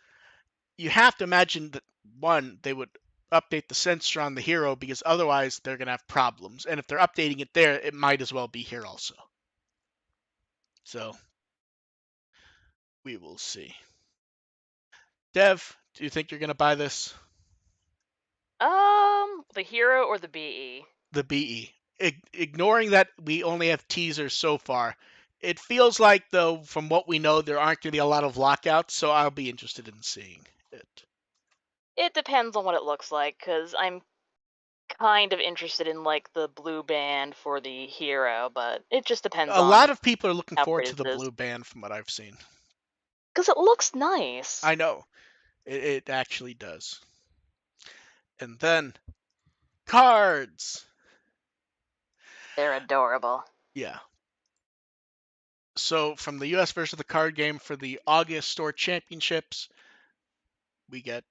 you have to imagine that, one, they would update the sensor on the Hero because otherwise they're going to have problems. And if they're updating it there, it might as well be here also. So we will see. Dev, do you think you're going to buy this? The Hero or the BE? The BE. Ignoring that we only have teasers so far, it feels like, though, from what we know, there aren't going to be a lot of lockouts, so I'll be interested in seeing it. It depends on what it looks like, because I'm kind of interested in like the blue band for the Hero, but it just depends A on lot of people are looking how forward pretty to the it is. blue band from what I've seen. Because it looks nice. I know. It actually does. And then, cards! They're adorable. Yeah. So, from the US version of the card game for the August Store Championships, we get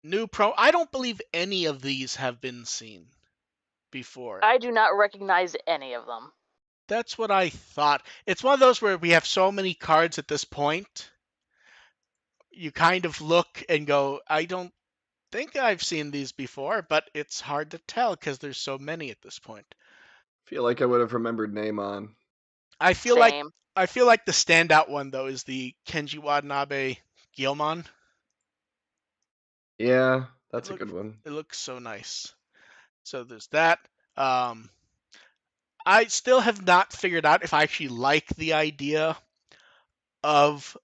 new pro. I don't believe any of these have been seen before. I do not recognize any of them. That's what I thought. It's one of those where we have so many cards at this point, you kind of look and go, I don't think I've seen these before, but it's hard to tell because there's so many at this point. Feel like I would have remembered name on. I feel like Same. I feel like the standout one though is the Kenji Watanabe Guilmon. Yeah, It that's a look good one. it looks so nice. So there's that. Um, I still have not figured out if I actually like the idea of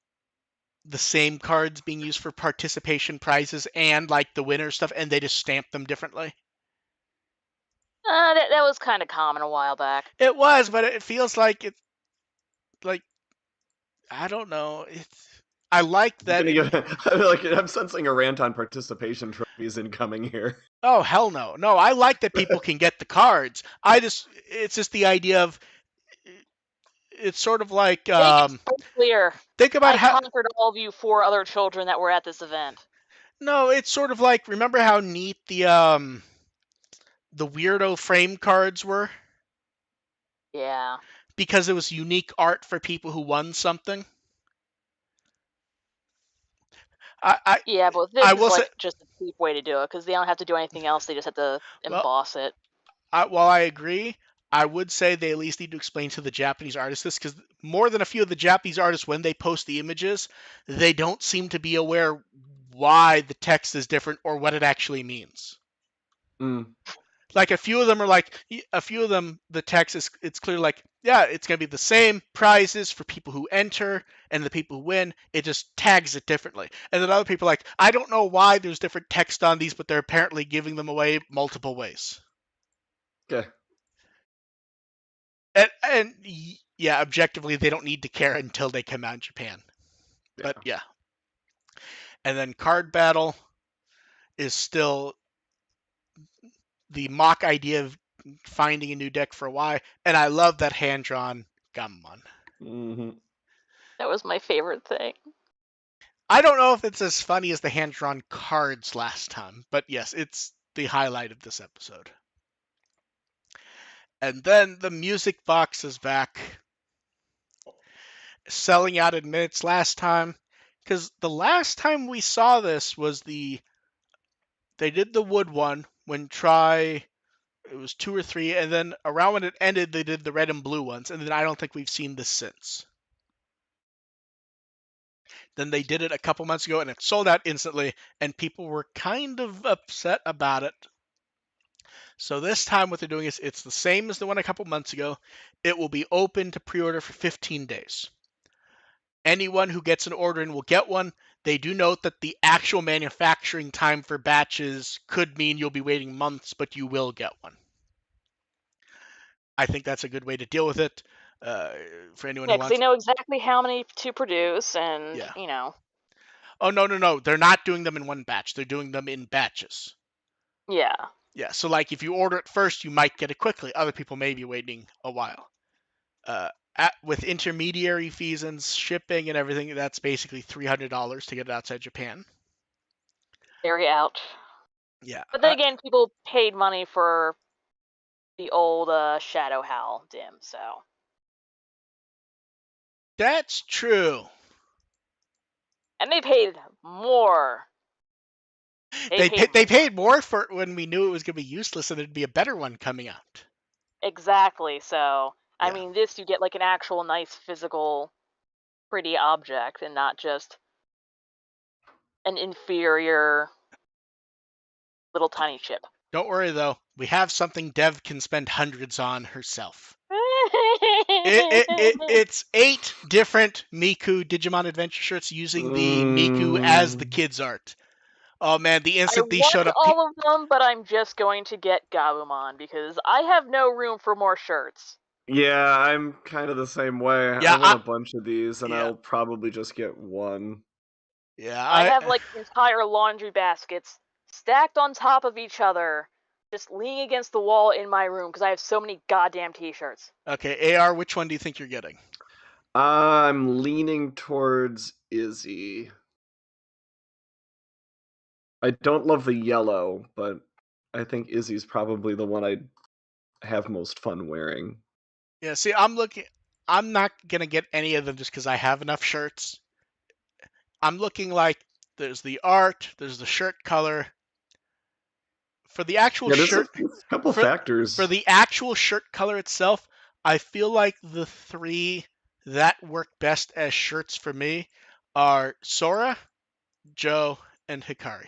the same cards being used for participation prizes and like the winner stuff, and they just stamp them differently. That was kind of common a while back. It was, but it feels like it's like, I don't know. I like I'm that. gonna get like I'm sensing a rant on participation trophies incoming here. Oh hell no, no. I like that people can get the cards. It's just the idea of, it's sort of like, Make it so clear. think about I how. conquered all of you 4 other children that were at this event. No, it's sort of like, remember how neat the weirdo frame cards were Yeah. because it was unique art for people who won something. I Yeah, but I this is will say, like just a cheap way to do it because they don't have to do anything else. They just have to well, emboss it. while I agree, I would say they at least need to explain to the Japanese artists this, because more than a few of the Japanese artists, when they post the images, they don't seem to be aware why the text is different or what it actually means. Mm. Like a few of them are like, the text is, it's clear like, yeah, it's gonna be the same prizes for people who enter and the people who win. It just tags it differently. And then other people are like, I don't know why there's different text on these, but they're apparently giving them away multiple ways. Okay. And yeah, objectively, they don't need to care until they come out in Japan. Yeah. But yeah. And then card battle is still the mock idea of finding a new deck for Y, and I love that hand drawn Gammon. Mm-hmm. That was my favorite thing. I don't know if it's as funny as the hand drawn cards last time, but yes, it's the highlight of this episode. And then the music box is back, selling out in minutes last time. Because the last time we saw this was they did the wood one when Try, it was 2 or 3, and then around when it ended, they did the red and blue ones, and then I don't think we've seen this since. Then they did it a couple months ago and it sold out instantly, and people were kind of upset about it. So this time what they're doing is it's the same as the one a couple months ago. It will be open to pre-order for 15 days. Anyone who gets an order in will get one. They do note that the actual manufacturing time for batches could mean you'll be waiting months, but you will get one. I think that's a good way to deal with it for anyone Yeah, who because they wants. know exactly how many to produce, and Yeah. you know. Oh, no. They're not doing them in one batch. They're doing them in batches. Yeah. Yeah. So, like, if you order it first, you might get it quickly. Other people may be waiting a while. Uh, with intermediary fees and shipping and everything, that's basically $300 to get it outside Japan. Very out. Yeah. But then again, people paid money for the old Shadow Howl dim, so. That's true. And they paid more. They paid paid more for it when we knew it was going to be useless and there'd be a better one coming out. Exactly. So, I Yeah. mean, this you get like an actual nice physical, pretty object, and not just an inferior little tiny chip. Don't worry though, we have something Dev can spend hundreds on herself. It's 8 different Miku Digimon Adventure shirts using the Miku as the kids art. Oh man, the I instant these showed want up, all of them, but I'm just going to get Gabumon because I have no room for more shirts. Yeah, I'm kind of the same way. I yeah, want a bunch of these, and yeah, I'll probably just get one. yeah, I have like entire laundry baskets stacked on top of each other, just leaning against the wall in my room because I have so many goddamn t-shirts. Okay, AR, which one do you think you're getting? I'm leaning towards Izzy. I don't love the yellow, but I think Izzy's probably the one I'd have most fun wearing. Yeah, see, I'm not gonna get any of them just because I have enough shirts. I'm looking like there's the art, there's the shirt color. For the actual Yeah, there's a shirt, couple for factors. the actual shirt color itself, I feel like the 3 that work best as shirts for me are Sora, Joe, and Hikari.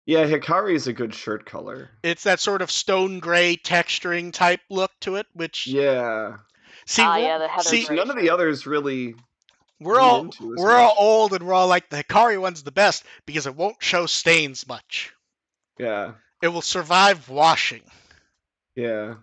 Yeah, Hikari's a good shirt color. It's that sort of stone gray texturing type look to it, which Yeah. Yeah, the heather see, Which gray none of the shirt. others really we're lean all into as we're all much. old and we're all like the Hikari one's the best because it won't show stains much. Yeah. It will survive washing. Yeah.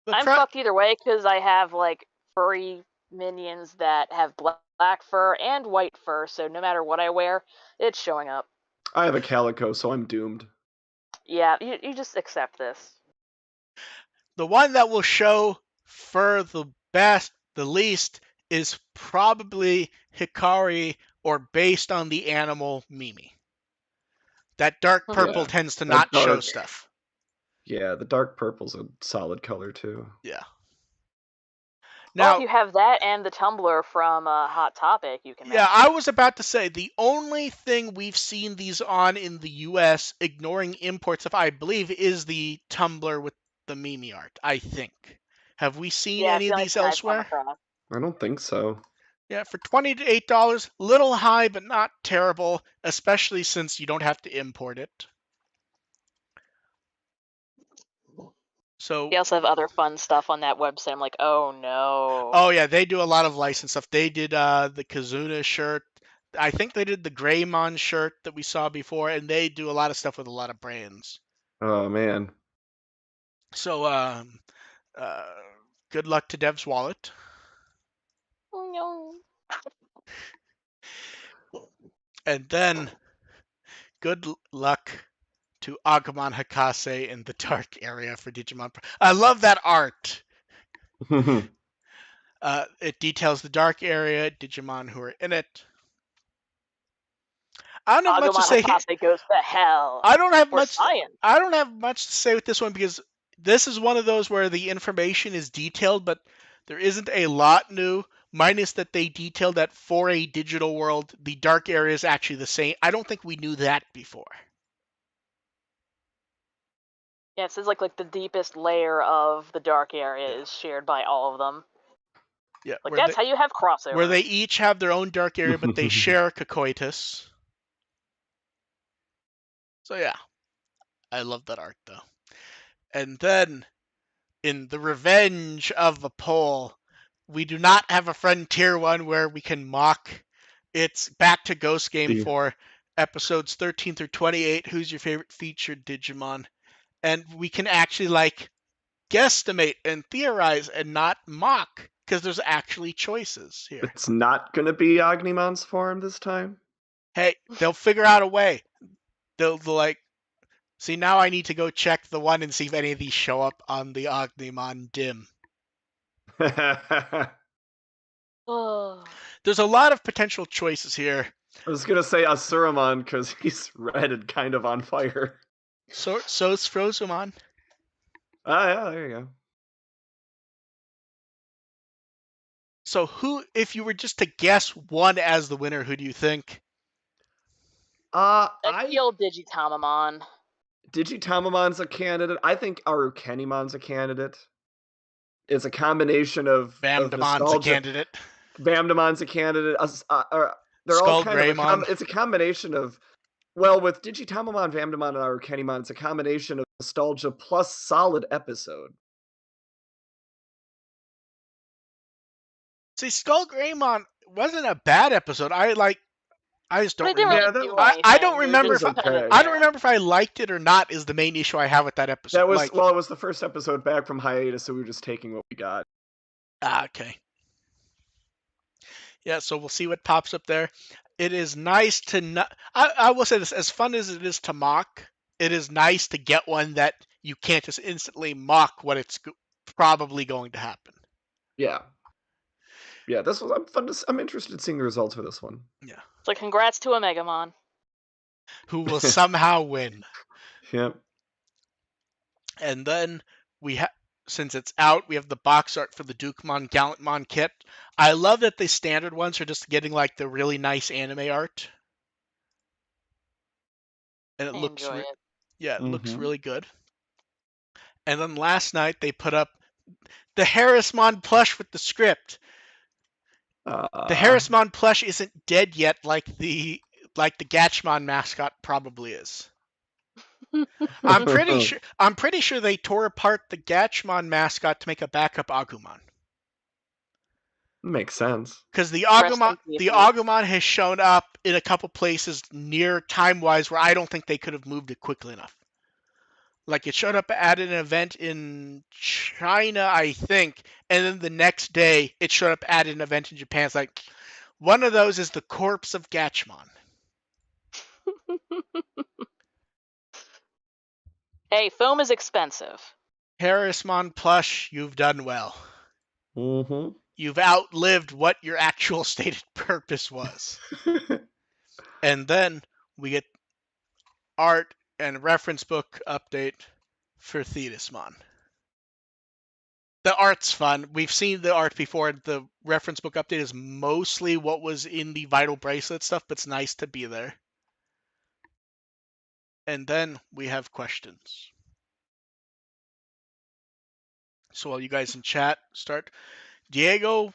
I'm fucked either way because I have like furry minions that have black fur and white fur, so no matter what I wear, it's showing up. I have a calico, so I'm doomed. Yeah, you just accept this. The one that will show fur the least is probably Hikari or based on the animal Mimi. That dark purple Yeah. tends to That not show dark. stuff. Yeah, the dark purple's a solid color too. Yeah. Well, if Now, you have that and the tumbler from Hot Topic, you can yeah, match I it. was about to say the only thing we've seen these on in the US, ignoring imports, if I believe, is the Tumblr with the Mimi art, I think. Have we seen Yeah, any it's of the only these thing I've come elsewhere? across. I don't think so. Yeah, for $20 to $8, little high but not terrible, especially since you don't have to import it. So, They also have other fun stuff on that website. I'm like, oh no. oh yeah, they do a lot of license stuff. They did the Kazuna shirt. I think they did the Greymon shirt that we saw before, and they do a lot of stuff with a lot of brands. Oh man. So, uh, good luck to Dev's wallet. Oh no. And then, good luck to Agumon Hakase in the dark area for Digimon. I love that art. It details the dark area, Digimon who are in it. I don't have much to Agumon say here. Hakase goes to hell. I don't have For much. science. I don't have much to say with this one because this is one of those where the information is detailed, but there isn't a lot new. Minus that they detailed that for a digital world, the dark area is actually the same. I don't think we knew that before. Yeah, it says like the deepest layer of the dark area Yeah. is shared by all of them. Yeah, Like, that's how you have crossover. where they each have their own dark area, but they share coitus. So yeah, I love that art though. And then in the revenge of a poll, we do not have a Frontier one where we can mock. It's back to Ghost Game for episodes 13 through 28. Who's your favorite featured Digimon? And we can actually like guesstimate and theorize and not mock because there's actually choices here. It's not going to be Agnimon's form this time? Hey, they'll figure out a way. They'll like, see, now I need to go check the one and see if any of these show up on the Agnemon dim. Oh. There's a lot of potential choices here. I was going to say Asuramon because he's red and kind of on fire. So's Frozumon. Ah, yeah, there you go. So who, if you were just to guess one as the winner, who do you think? I feel Digitamamon's a candidate. I think Arukenimon's a candidate. It's a combination of Vamdamon's a candidate. Vamdamon's a candidate. They're Skull all kind Greymon. of it's a combination of, well, with Digitamamon, Vamdamon, and Arukenimon, it's a combination of nostalgia plus solid episode. See, Skull Greymon wasn't a bad episode. I just don't remember. Really I don't remember if okay. I don't remember if I liked it or not. Is the main issue I have with that episode. That was well, it was the first episode back from hiatus, so we were just taking what we got. Okay. Yeah, so we'll see what pops up there. It is nice to not. I will say this: as fun as it is to mock, it is nice to get one that you can't just instantly mock what it's probably going to happen. Yeah. Yeah, this was I'm interested in seeing the results for this one. Yeah. So congrats to Omegamon. Who will somehow win. Yep. And then we have, since it's out, we have the box art for the Dukemon Gallantmon kit. I love that the standard ones are just getting like the really nice anime art. And it looks looks really good. And then last night they put up the Harrismon plush with the script. The Harrismon plush isn't dead yet, like the Gatchmon mascot probably is. I'm pretty sure they tore apart the Gatchmon mascot to make a backup Agumon. Makes sense. Because the Agumon has shown up in a couple places near time-wise where I don't think they could have moved it quickly enough. Like, it showed up at an event in China, I think, and then the next day it showed up at an event in Japan. It's like, one of those is the corpse of Gatchmon. Hey, foam is expensive. Harrismon plush, you've done well. Mm-hmm. You've outlived what your actual stated purpose was. And then we get art and reference book update for Thetismon. The art's fun. We've seen the art before. The reference book update is mostly what was in the Vital Bracelet stuff, but it's nice to be there. And then we have questions. So while you guys in chat start, Diego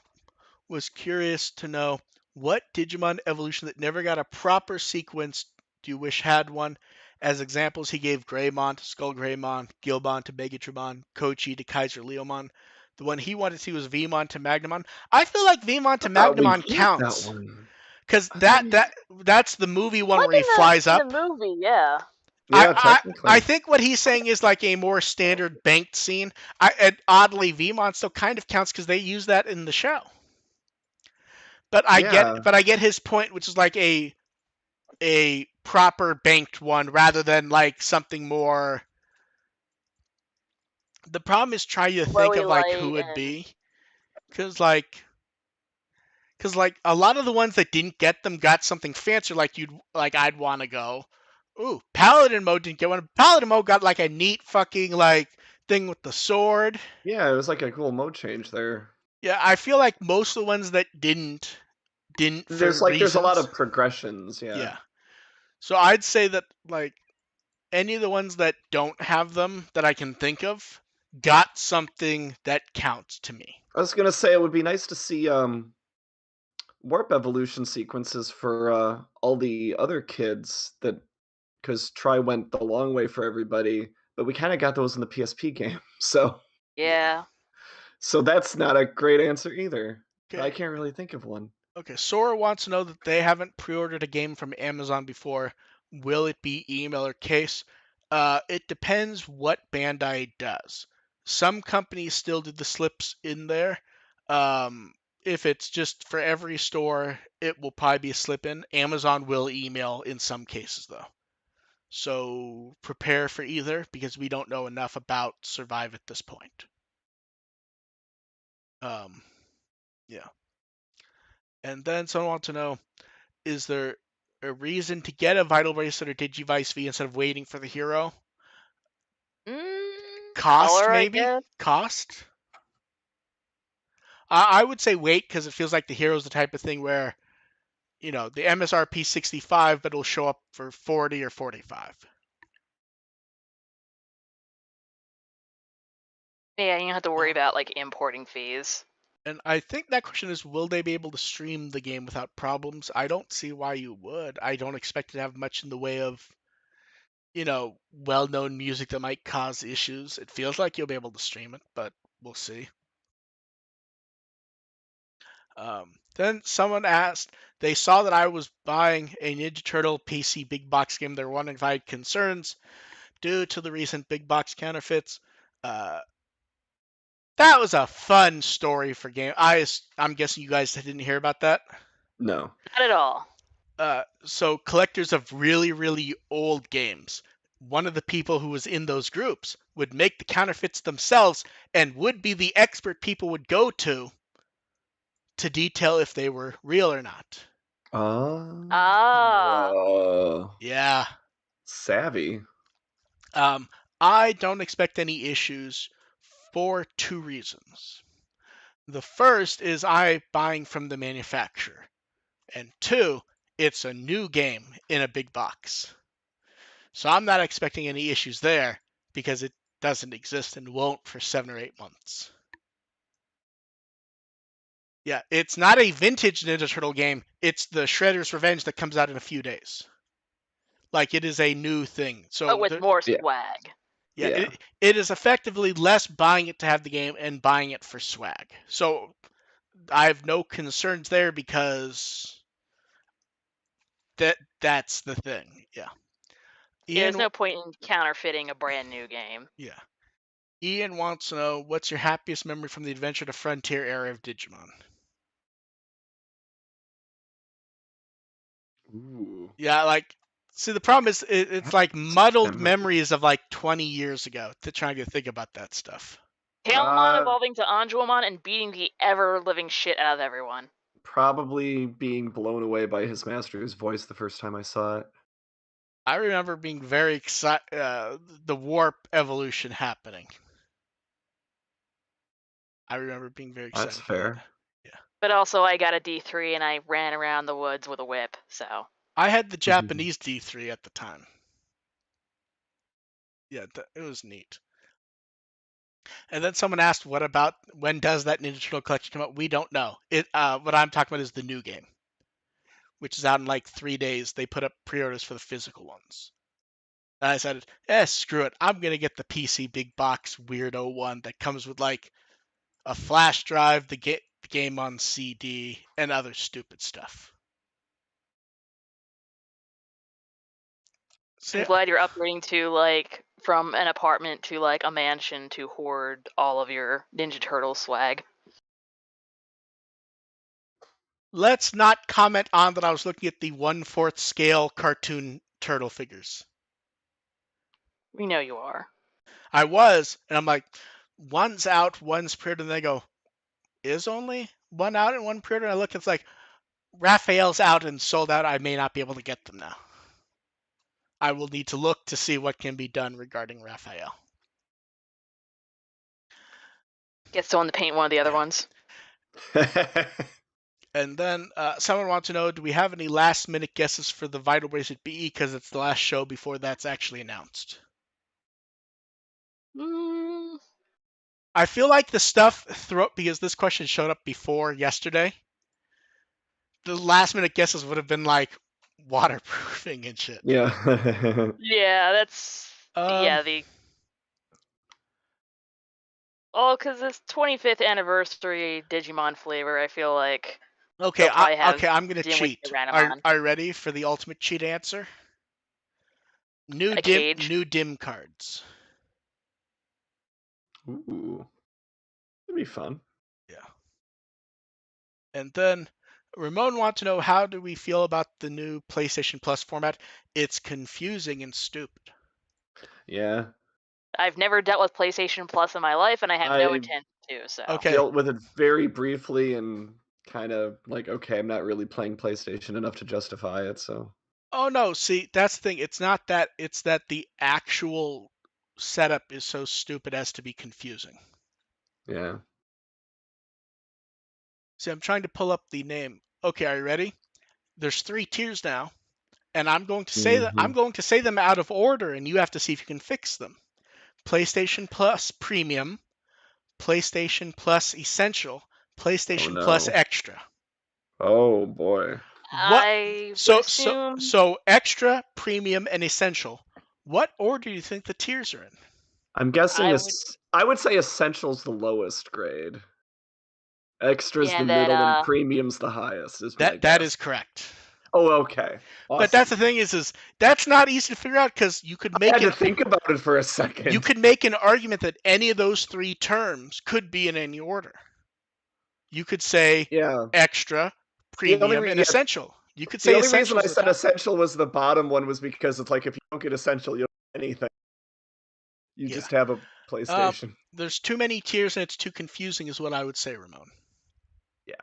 was curious to know what Digimon evolution that never got a proper sequence do you wish had one? As examples, he gave Greymon to Skull Greymon, Gilbon to Megatramon, Kochi to Kaiser Leomon. The one he wanted to see was Vmon to Magnamon. I feel like Vmon to Magnamon counts. Because that's the movie one where he flies up. The movie, yeah. I think what he's saying is like a more standard banked scene. And oddly, Vmon still kind of counts because they use that in the show. But I get his point, which is like a proper banked one rather than like something more. The problem is trying to think of like who would be, because like a lot of the ones that didn't get them got something fancier. I'd want to go. Ooh, Paladin mode didn't get one. Paladin mode got like a neat fucking like thing with the sword. Yeah, it was like a cool mode change there. Yeah, I feel like most of the ones that didn't. There's a lot of progressions. Yeah. Yeah. So I'd say that like any of the ones that don't have them that I can think of, got something that counts to me. I was gonna say it would be nice to see warp evolution sequences for all the other kids that because Try went the long way for everybody, but we kind of got those in the PSP game. Yeah. So that's not a great answer either. I Okay. can't really think of one. Okay. Sora wants to know that they haven't pre-ordered a game from Amazon before. Will it be email or case? It depends what Bandai does. Some companies still do the slips in there. If it's just for every store, it will probably be a slip in. Amazon will email in some cases though. So prepare for either because we don't know enough about Survive at this point. Um, yeah. And then someone wants to know, is there a reason to get a Vital Bracelet or Digivice V instead of waiting for the hero? Cost, Color, I maybe? guess. Cost? I would say wait because it feels like the hero's the type of thing where, the MSRP 65, but it'll show up for 40 or 45. Yeah, you don't have to worry about like importing fees. And I think that question is, will they be able to stream the game without problems? I don't see why you would. I don't expect it to have much in the way of, well-known music that might cause issues. It feels like you'll be able to stream it, but we'll see. Then someone asked, they saw that I was buying a Ninja Turtle PC big box game. They're wondering if I had concerns due to the recent big box counterfeits. Uh, that was a fun story for game. I'm guessing you guys didn't hear about that. No. Not at all. So collectors of really, really old games, one of the people who was in those groups would make the counterfeits themselves and would be the expert people would go to detail if they were real or not. Ah. Yeah. Savvy. I don't expect any issues for two reasons. The first is I buying from the manufacturer, and two, it's a new game in a big box. So I'm not expecting any issues there because it doesn't exist and won't for 7 or 8 months. Yeah, it's not a vintage Ninja Turtle game. It's the Shredder's Revenge that comes out in a few days. Like, it is a new thing. But So with more Yeah. swag. yeah, Yeah. it is effectively less buying it to have the game and buying it for swag. So I have no concerns there because that's the thing. Yeah. There's Ian, no point in counterfeiting a brand new game. yeah. Ian wants to know, what's your happiest memory from the Adventure to Frontier era of Digimon? Ooh. Yeah, like, see, the problem is it's like muddled memories of like 20 years ago to try to think about that stuff. Tailmon evolving to Anjuamon and beating the ever-living shit out of everyone. Probably being blown away by his master's voice the first time I saw it. I remember being very excited, the warp evolution happening. I remember being very excited. That's fair. Yeah. But also, I got a D3 and I ran around the woods with a whip, so. I had the Japanese D3 at the time. Yeah, it was neat. And then someone asked, "What about when does that Ninja Turtle collection come out?" We don't know. What I'm talking about is the new game, which is out in like 3 days. They put up pre-orders for the physical ones. And I said, screw it. I'm gonna get the PC big box weirdo one that comes with like a flash drive, the game on CD, and other stupid stuff. So, I'm glad you're upgrading to like from an apartment to like a mansion to hoard all of your Ninja Turtle swag. let's not comment on that. I was looking at the 1/4 scale cartoon turtle figures. We know you are. I was, and I'm like, one's out, one's pre-ordered, and they go, is only one out and one pre-order? And I look, it's like, Raphael's out and sold out. I may not be able to get them now. I will need to look to see what can be done regarding Raphael. Get someone to paint one of the other ones. And then someone wants to know, do we have any last minute guesses for the Vital Bracelet BE because it's the last show before that's actually announced? I feel like the stuff because this question showed up before yesterday. The last minute guesses would have been like waterproofing and shit. Yeah. Yeah, that's Um, yeah the oh, because it's 25th anniversary Digimon flavor. I feel like okay, they'll probably have I'm gonna Dinwiddie cheat. Ranamon, Are you ready for the ultimate cheat answer? a cage. New dim cards. Ooh, that'd be fun. Yeah. And then Ramon wants to know, how do we feel about the new PlayStation Plus format? It's confusing and stupid. Yeah, I've never dealt with PlayStation Plus in my life, and I have no I intent to. So Okay. dealt with it very briefly and kind of like, okay, I'm not really playing PlayStation enough to justify it, so Oh no, see, that's the thing. It's not that, it's that the actual setup is so stupid as to be confusing. yeah. See, I'm trying to pull up the name. Okay, are you ready? There's 3 tiers now, and I'm Hmm. going to say them out of order, and you have to see if you can fix them. PlayStation Plus Premium, PlayStation Plus Essential, Oh PlayStation Plus no. Extra. Oh boy. What I would assume so extra, premium, and essential. What order do you think the tiers are in? I'm guessing I would, this. I would say Essential's the lowest grade. Extra's the and then middle and premium's the highest, is my That guess. is correct. Oh, okay. But that's Awesome. the thing is that's not easy to figure out because I had to think about it for a you second. could make an argument that any of those 3 terms could be in any order. You could say Yeah. extra, The only premium, and yeah, essential. You could the say only reason I essential's the said top. Essential was the bottom one was because it's like if you don't get Essential, you don't get anything. You Yeah. just have a PlayStation. There's too many tiers and it's too confusing, is what I would say, Ramon. Yeah.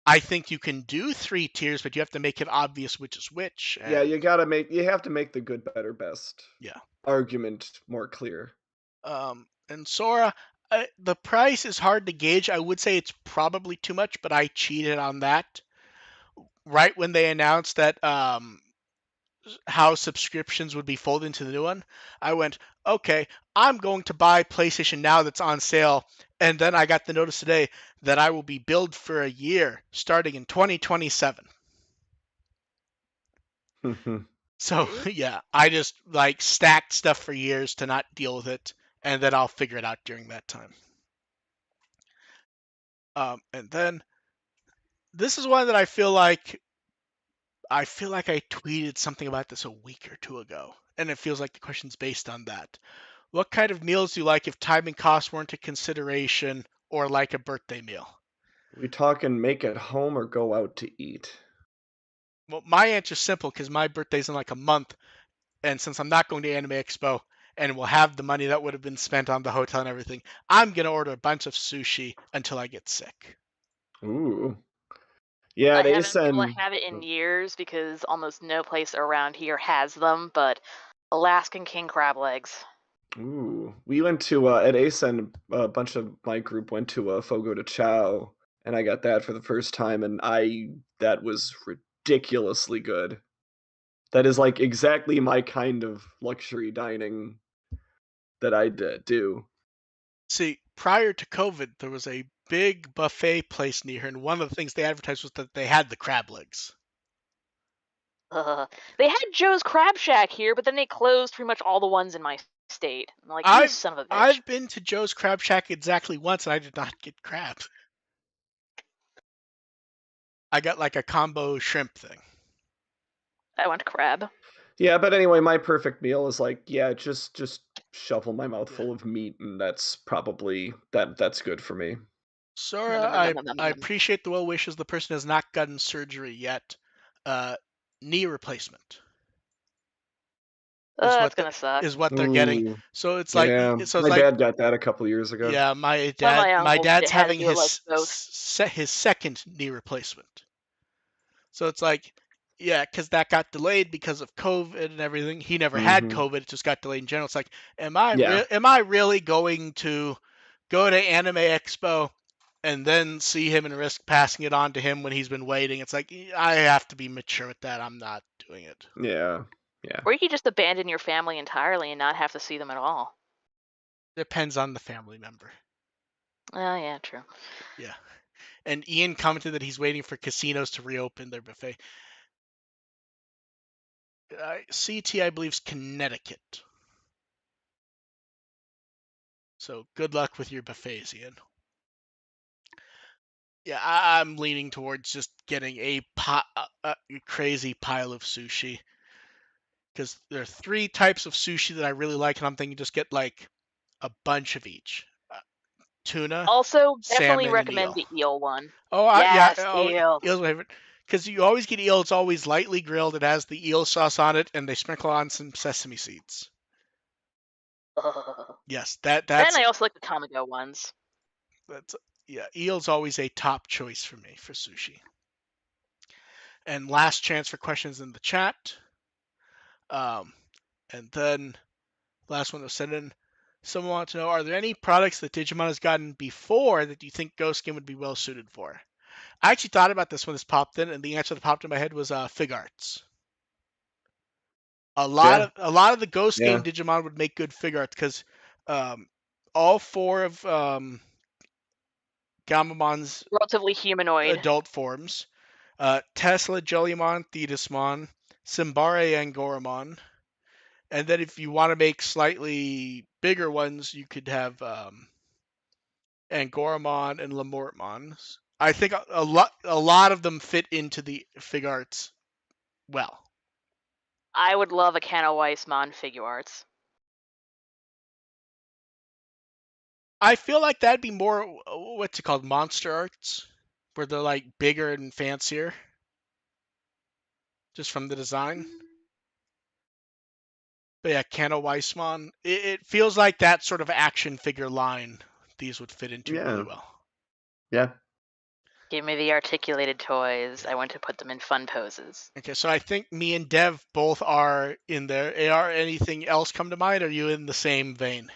I think you can do 3 tiers, but you have to make it obvious which is which. Yeah, And you have to make the good, better, best yeah. argument more clear. And Sora, the price is hard to gauge. I would say it's probably too much, but I cheated on that. Right when they announced that how subscriptions would be folded into the new one, I went, okay, I'm going to buy PlayStation Now that's on sale. And then I got the notice today that I will be billed for a year starting in 2027. So yeah, I just like stacked stuff for years to not deal with it, and then I'll figure it out during that time. And then this is one that I feel like I tweeted something about this a week or two ago, and it feels like the question's based on that. What kind of meals do you like if time and cost weren't a consideration, or like a birthday meal? We talking make at home or go out to eat? Well, my answer's simple because my birthday's in like a month, and since I'm not going to Anime Expo and will have the money that would have been spent on the hotel and everything, I'm gonna order a bunch of sushi until I get sick. Ooh. Yeah, I at haven't been able to ASEN. have it in years because almost no place around here has them. But Alaskan king crab legs. Ooh. We went to at ASEN, a bunch of my group went to Fogo de Chao, and I got that for the first time, and I that was ridiculously good. That is like exactly my kind of luxury dining that I do. See, prior to COVID, there was a big buffet place near here, and one of the things they advertised was that they had the crab legs. Uh, they had Joe's Crab Shack here, but then they closed pretty much all the ones in my state. I'm like, you son of a bitch. I've been to Joe's Crab Shack exactly once, and I did not get crabs. I got like a combo shrimp thing. I want crab. Yeah, but anyway, my perfect meal is like, yeah, just shovel my mouth Yeah. full of meat, and that's probably that's good for me. Sora, Nom, nom, nom, nom, nom, I nom. appreciate the well wishes. The person has not gotten surgery yet. Uh, Knee replacement That's gonna suck. is what they're getting. Ooh, So it's like yeah, so it's my like dad got that a couple years ago. yeah, One of my my uncles dad's had to having do like both. his second knee replacement. So it's like, yeah, because that got delayed because of COVID and everything. He never had Hmm. COVID; it just got delayed in general. It's like, Yeah, am I really going to go to Anime Expo and then see him and risk passing it on to him when he's been waiting? It's like I have to be mature with that. I'm not doing it. yeah, yeah. Or you could just abandon your family entirely and not have to see them at all. Depends on the family member. Oh, yeah, true. Yeah. And Ian commented that he's waiting for casinos to reopen their buffet. CT, I believe, is Connecticut. So good luck with your buffets, Ian. Yeah, I'm leaning towards just getting a crazy pile of sushi. Because there are 3 types of sushi that I really like, and I'm thinking just get like a bunch of each. Tuna, Also, definitely salmon, and recommend eel. the eel one. Yeah. Yes, Oh, eel. eel's my favorite. Because you always get eel. It's always lightly grilled. It has the eel sauce on it, and they sprinkle on some sesame seeds. Ugh. Yes, Then that's I also like the Tamago ones. that's yeah. Eel's always a top choice for me for sushi. And last chance for questions in the chat. Um, and then last one was sent in. Someone wants to know: are there any products that Digimon has gotten before that you think Ghost Game would be well suited for? I actually thought about this when this popped in, and the answer that popped in my head was Fig Arts. Yeah, A lot of the Ghost yeah, Game Digimon would make good fig arts because all 4 of Gamamon's Relatively humanoid. adult forms, Tesla, Jellymon, Thetismon, Simbare, Angoramon, and then if you want to make slightly bigger ones, you could have Angoramon and Lemortmon. I think a lot of them fit into the fig arts well. I would love a Kana Weissmon figure arts. I feel like that'd be more what's it called, monster arts, where they're like bigger and fancier, just from the design. But yeah, Kano Weissmon, it feels like that sort of action figure line these would fit into really yeah, well. yeah. Give me the articulated toys. I want to put them in fun poses. Okay, so I think me and Dev both are in there. AR, anything else come to mind? Are you in the same vein?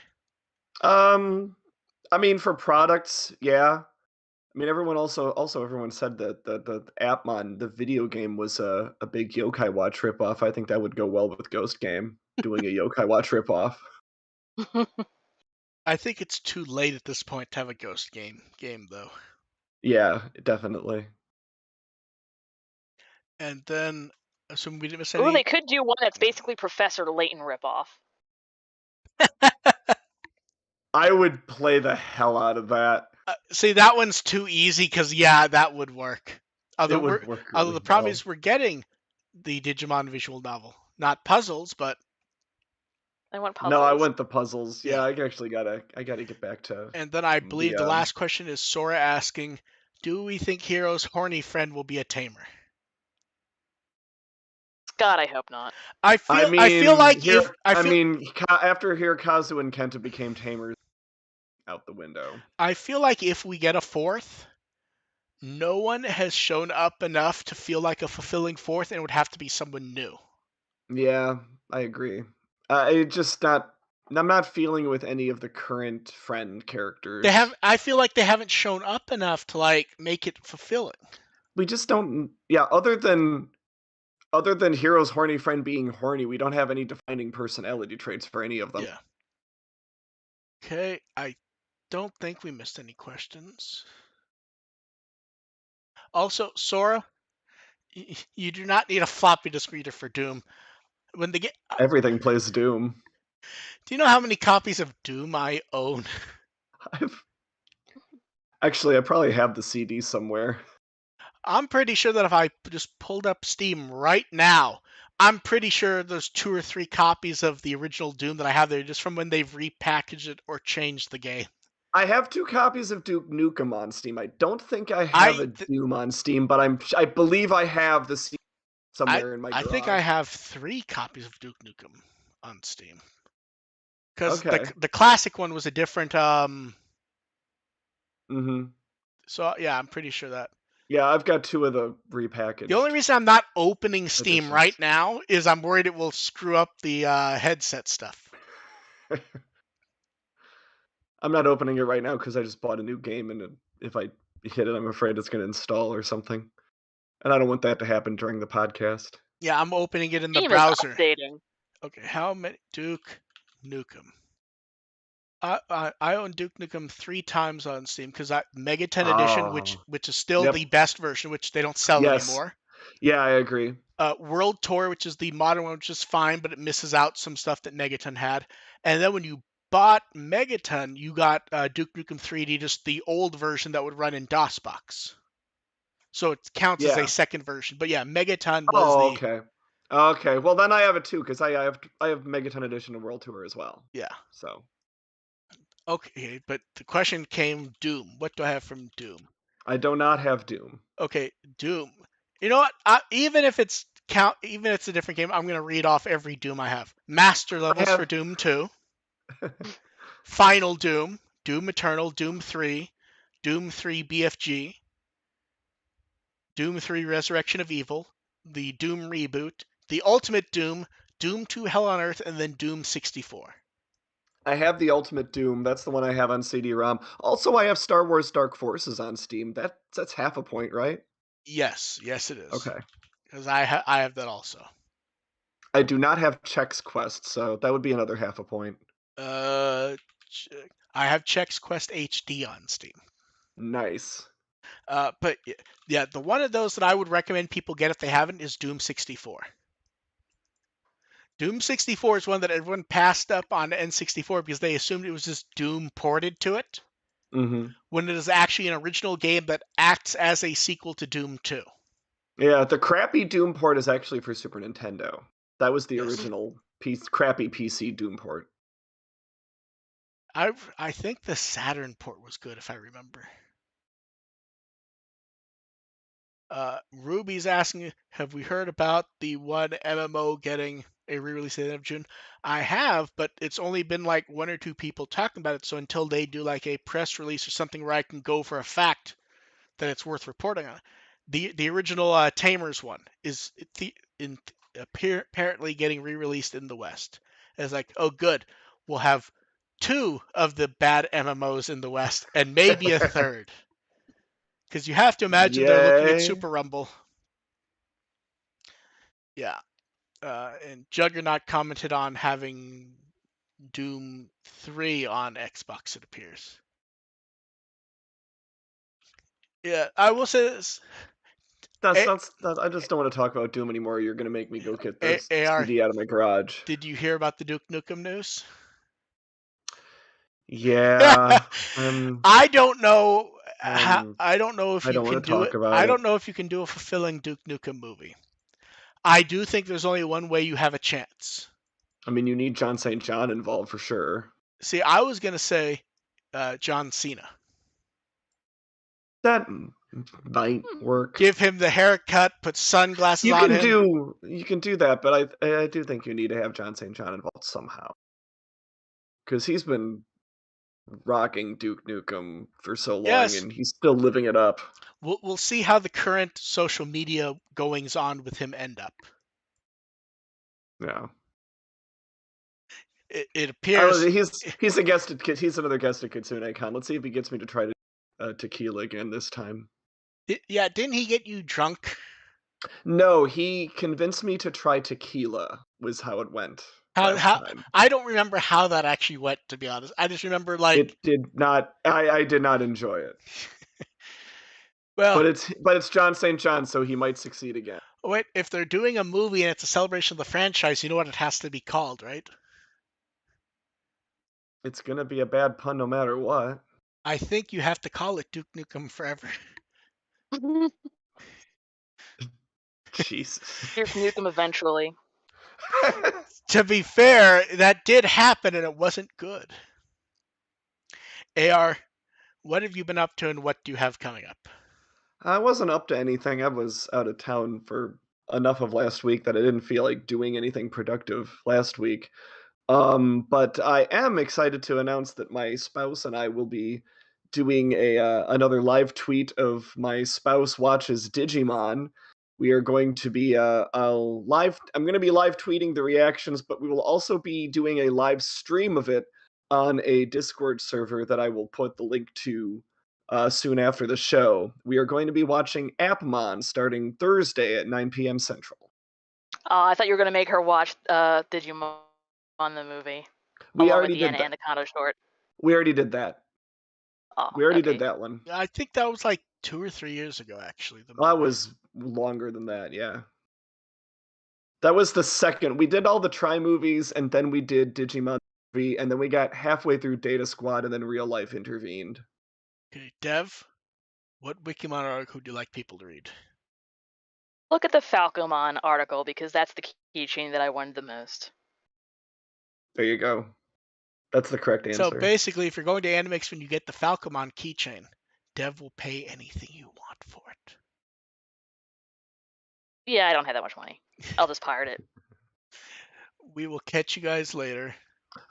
I mean, for products, yeah. I mean, everyone also everyone said that the Appmon, the video game, was a big Yokai Watch ripoff. I think that would go well with Ghost Game, doing a Yokai Watch ripoff. I think it's too late at this point to have a Ghost game though. Yeah, definitely. And then, assuming we didn't miss Ooh, any. they could do one that's basically Professor Layton ripoff. I would play the hell out of that. See, that one's too easy because yeah, that would work. It would work Although really the problem well. is we're getting the Digimon visual novel, not puzzles, but I want No, I puzzles. went the puzzles. Yeah, yeah. I gotta get back to And then I believe the the last question is Sora asking, "Do we think Hero's horny friend will be a tamer?" God, I hope not. I feel like if I mean, after Hirokazu and Kenta became tamers, out the window. I feel like if we get a 4th, no one has shown up enough to feel like a fulfilling 4th, and it would have to be someone new. Yeah, I agree. It just not. I'm not feeling with any of the current friend characters. I feel like they haven't shown up enough to like make it fulfilling. We just don't. Yeah, other than Hero's horny friend being horny, we don't have any defining personality traits for any of them. Yeah. Okay, I don't think we missed any questions. Also, Sora, you do not need a floppy disk reader for Doom. When they get, Everything plays Doom. do you know how many copies of Doom I own? Actually, I probably have the CD somewhere. I'm pretty sure that if I just pulled up Steam right now, I'm pretty sure there's 2 or 3 copies of the original Doom that I have there just from when they've repackaged it or changed the game. I have 2 copies of Duke Nukem on Steam. I don't think I have a Doom on Steam, but I believe I have the CD somewhere in my garage. I think I have 3 copies of Duke Nukem on Steam. Because Okay. the classic one was a different Mm-hmm. So yeah, I'm pretty sure that. Yeah, I've got 2 of the repackaged. The only reason I'm not opening Steam editions. right now is I'm worried it will screw up the headset stuff. I'm not opening it right now because I just bought a new game, and if I hit it, I'm afraid it's going to install or something. And I don't want that to happen during the podcast. Yeah, I'm opening it in the Steam is browser. updating. Okay, how many Duke Nukem? I own Duke Nukem 3 times on Steam because Megaton Edition, which Oh, is still yep. the best version, which they don't sell Yes. anymore. Yeah, I agree. World Tour, which is the modern one, which is fine, but it misses out some stuff that Megaton had. And then when you bought Megaton, you got Duke Nukem 3D, just the old version that would run in DOSBox. So it counts as a Yeah. second version. But yeah, Megaton was Oh, the okay. Okay. Well, then I have it too because I have Megaton Edition and World Tour as well. yeah. So Okay, but the question came Doom. What do I have from Doom? I do not have Doom. Okay, Doom. You know what? Even if it's a different game, I'm gonna read off every Doom I have. Master I levels for have. Doom 2, Final Doom, Doom Eternal, Doom 3, Doom 3 BFG, Doom 3 Resurrection of Evil, the Doom reboot, the Ultimate Doom, Doom 2 Hell on Earth, and then Doom 64. I have the Ultimate Doom. That's the one I have on CD-ROM. Also, I have Star Wars Dark Forces on Steam. That's half a point, right? Yes, yes it is. Okay. Because I have that also. I do not have Chex Quest, so that would be another half a point. Uh, I have Chex Quest HD on Steam. Nice. But yeah, the one of those that I would recommend people get if they haven't is Doom 64. Doom 64 is one that everyone passed up on N64 because they assumed it was just Doom ported to it, Mm-hmm. when it is actually an original game that acts as a sequel to Doom 2. Yeah, the crappy Doom port is actually for Super Nintendo. That was the Yes. original crappy PC Doom port. I think the Saturn port was good if I remember. Ruby's asking, have we heard about the one MMO getting a re-release at the end of June? I have, but it's only been like one or two people talking about it. So until they do like a press release or something where I can go for a fact that it's worth reporting on, the original Tamers one is apparently getting re-released in the West. It's like, oh good, we'll have two of the bad MMOs in the West and maybe a third. Because you have to imagine they're looking at Yay. Super Rumble. Yeah. And Juggernaut commented on having Doom 3 on Xbox, it appears. Yeah, I will say this. I just don't want to talk about Doom anymore. You're gonna make me go get the AR, CD out of my garage. did you hear about the Duke Nukem news? Yeah. I don't know I'm I don't know if I you don't can want to do talk it. about I it. don't know if you can do a fulfilling Duke Nukem movie. I do think there's only one way you have a chance. I mean, you need John St. John involved for sure. See, I was gonna say John Cena. That might Hmm. work. Give him the haircut, put sunglasses on him. You can do that, but I do think you need to have John St. John involved somehow because he's been rocking Duke Nukem for so long Yes, and he's still living it up. we'll see how the current social media goings on with him end up. Yeah. It Oh, appears. he's a guest at he's another guest at KitsuneCon. Let's see if he gets me to try tequila again this time. Yeah, didn't he get you drunk? No, he convinced me to try tequila was how it went last How time. I don't remember how that actually went, to be honest. I just remember like, It did not I did not enjoy it. well, But it's John St. John, so he might succeed again. wait, if they're doing a movie and it's a celebration of the franchise, you know what it has to be called, right? It's gonna be a bad pun no matter what. I think you have to call it Duke Nukem Forever. Jesus. Duke Nukem eventually. To be fair, that did happen and it wasn't good. AR, what have you been up to and what do you have coming up? I wasn't up to anything. I was out of town for enough of last week that I didn't feel like doing anything productive last week. But I am excited to announce that my spouse and I will be doing a another live tweet of my spouse watches Digimon. We are going to be I'm going to be live tweeting the reactions, but we will also be doing a live stream of it on a Discord server that I will put the link to soon after the show. We are going to be watching Appmon starting Thursday at 9 p.m. Central. I thought you were gonna make her watch Digimon the movie, We along with already the did that. Anaconda short. We already did that. Oh, We already okay. did that one. I think that was like 2 or 3 years ago, actually. That was longer than that, yeah. That was the second. We did all the Try movies, and then we did Digimon movie, and then we got halfway through Data Squad, and then Real Life intervened. Okay, Dev, what Wikimon article would you like people to read? Look at the Falcomon article because that's the keychain that I wanted the most. There you go. That's the correct answer. So basically, if you're going to Animix when you get the Falcomon keychain, Dev will pay anything you want for it. Yeah, I don't have that much money. I'll just pirate it. We will catch you guys later.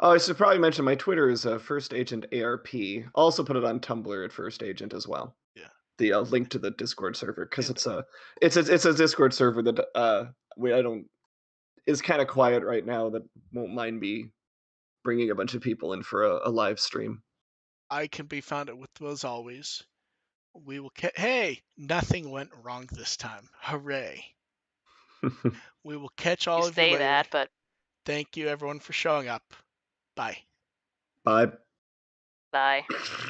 Oh, I should probably mention my Twitter is First Agent ARP. I'll also put it on Tumblr at First Agent as well. Yeah. The link to the Discord server because And it's a Discord server that is kind of quiet right now that won't mind me bringing a bunch of people in for a live stream. I can be found at With as always. We will hey, nothing went wrong this time. Hooray. We will catch all You of you say later. that, but Thank you everyone for showing up. Bye. Bye. bye.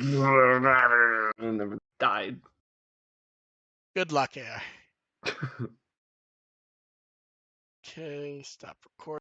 Never died. Good luck, AI. Okay, stop recording.